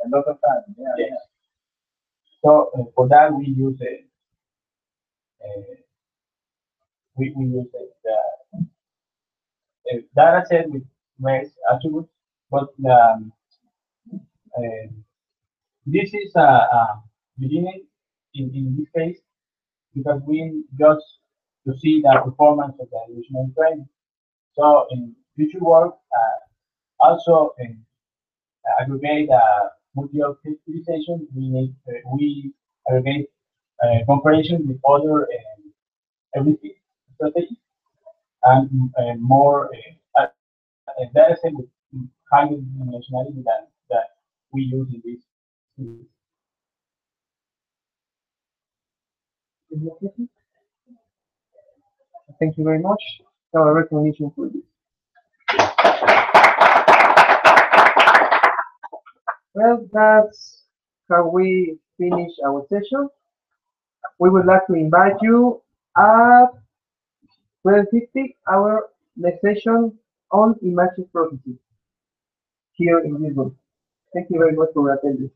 lot of time, yeah. yes. So for that we use we use the data set with race attributes, but uh, this is a beginning in this case because we just to see the performance of the evolutionary training. So in future work, also in aggregate multi-org utilization, we aggregate comparison with other everything strategies and more data set with higher dimensionality than that we use in this. Thank you very much. Now a recognition for this. Well, that's how we finish our session. We would like to invite you at 12:50 our next session on imaging processing here in this room. Thank you very much for attending.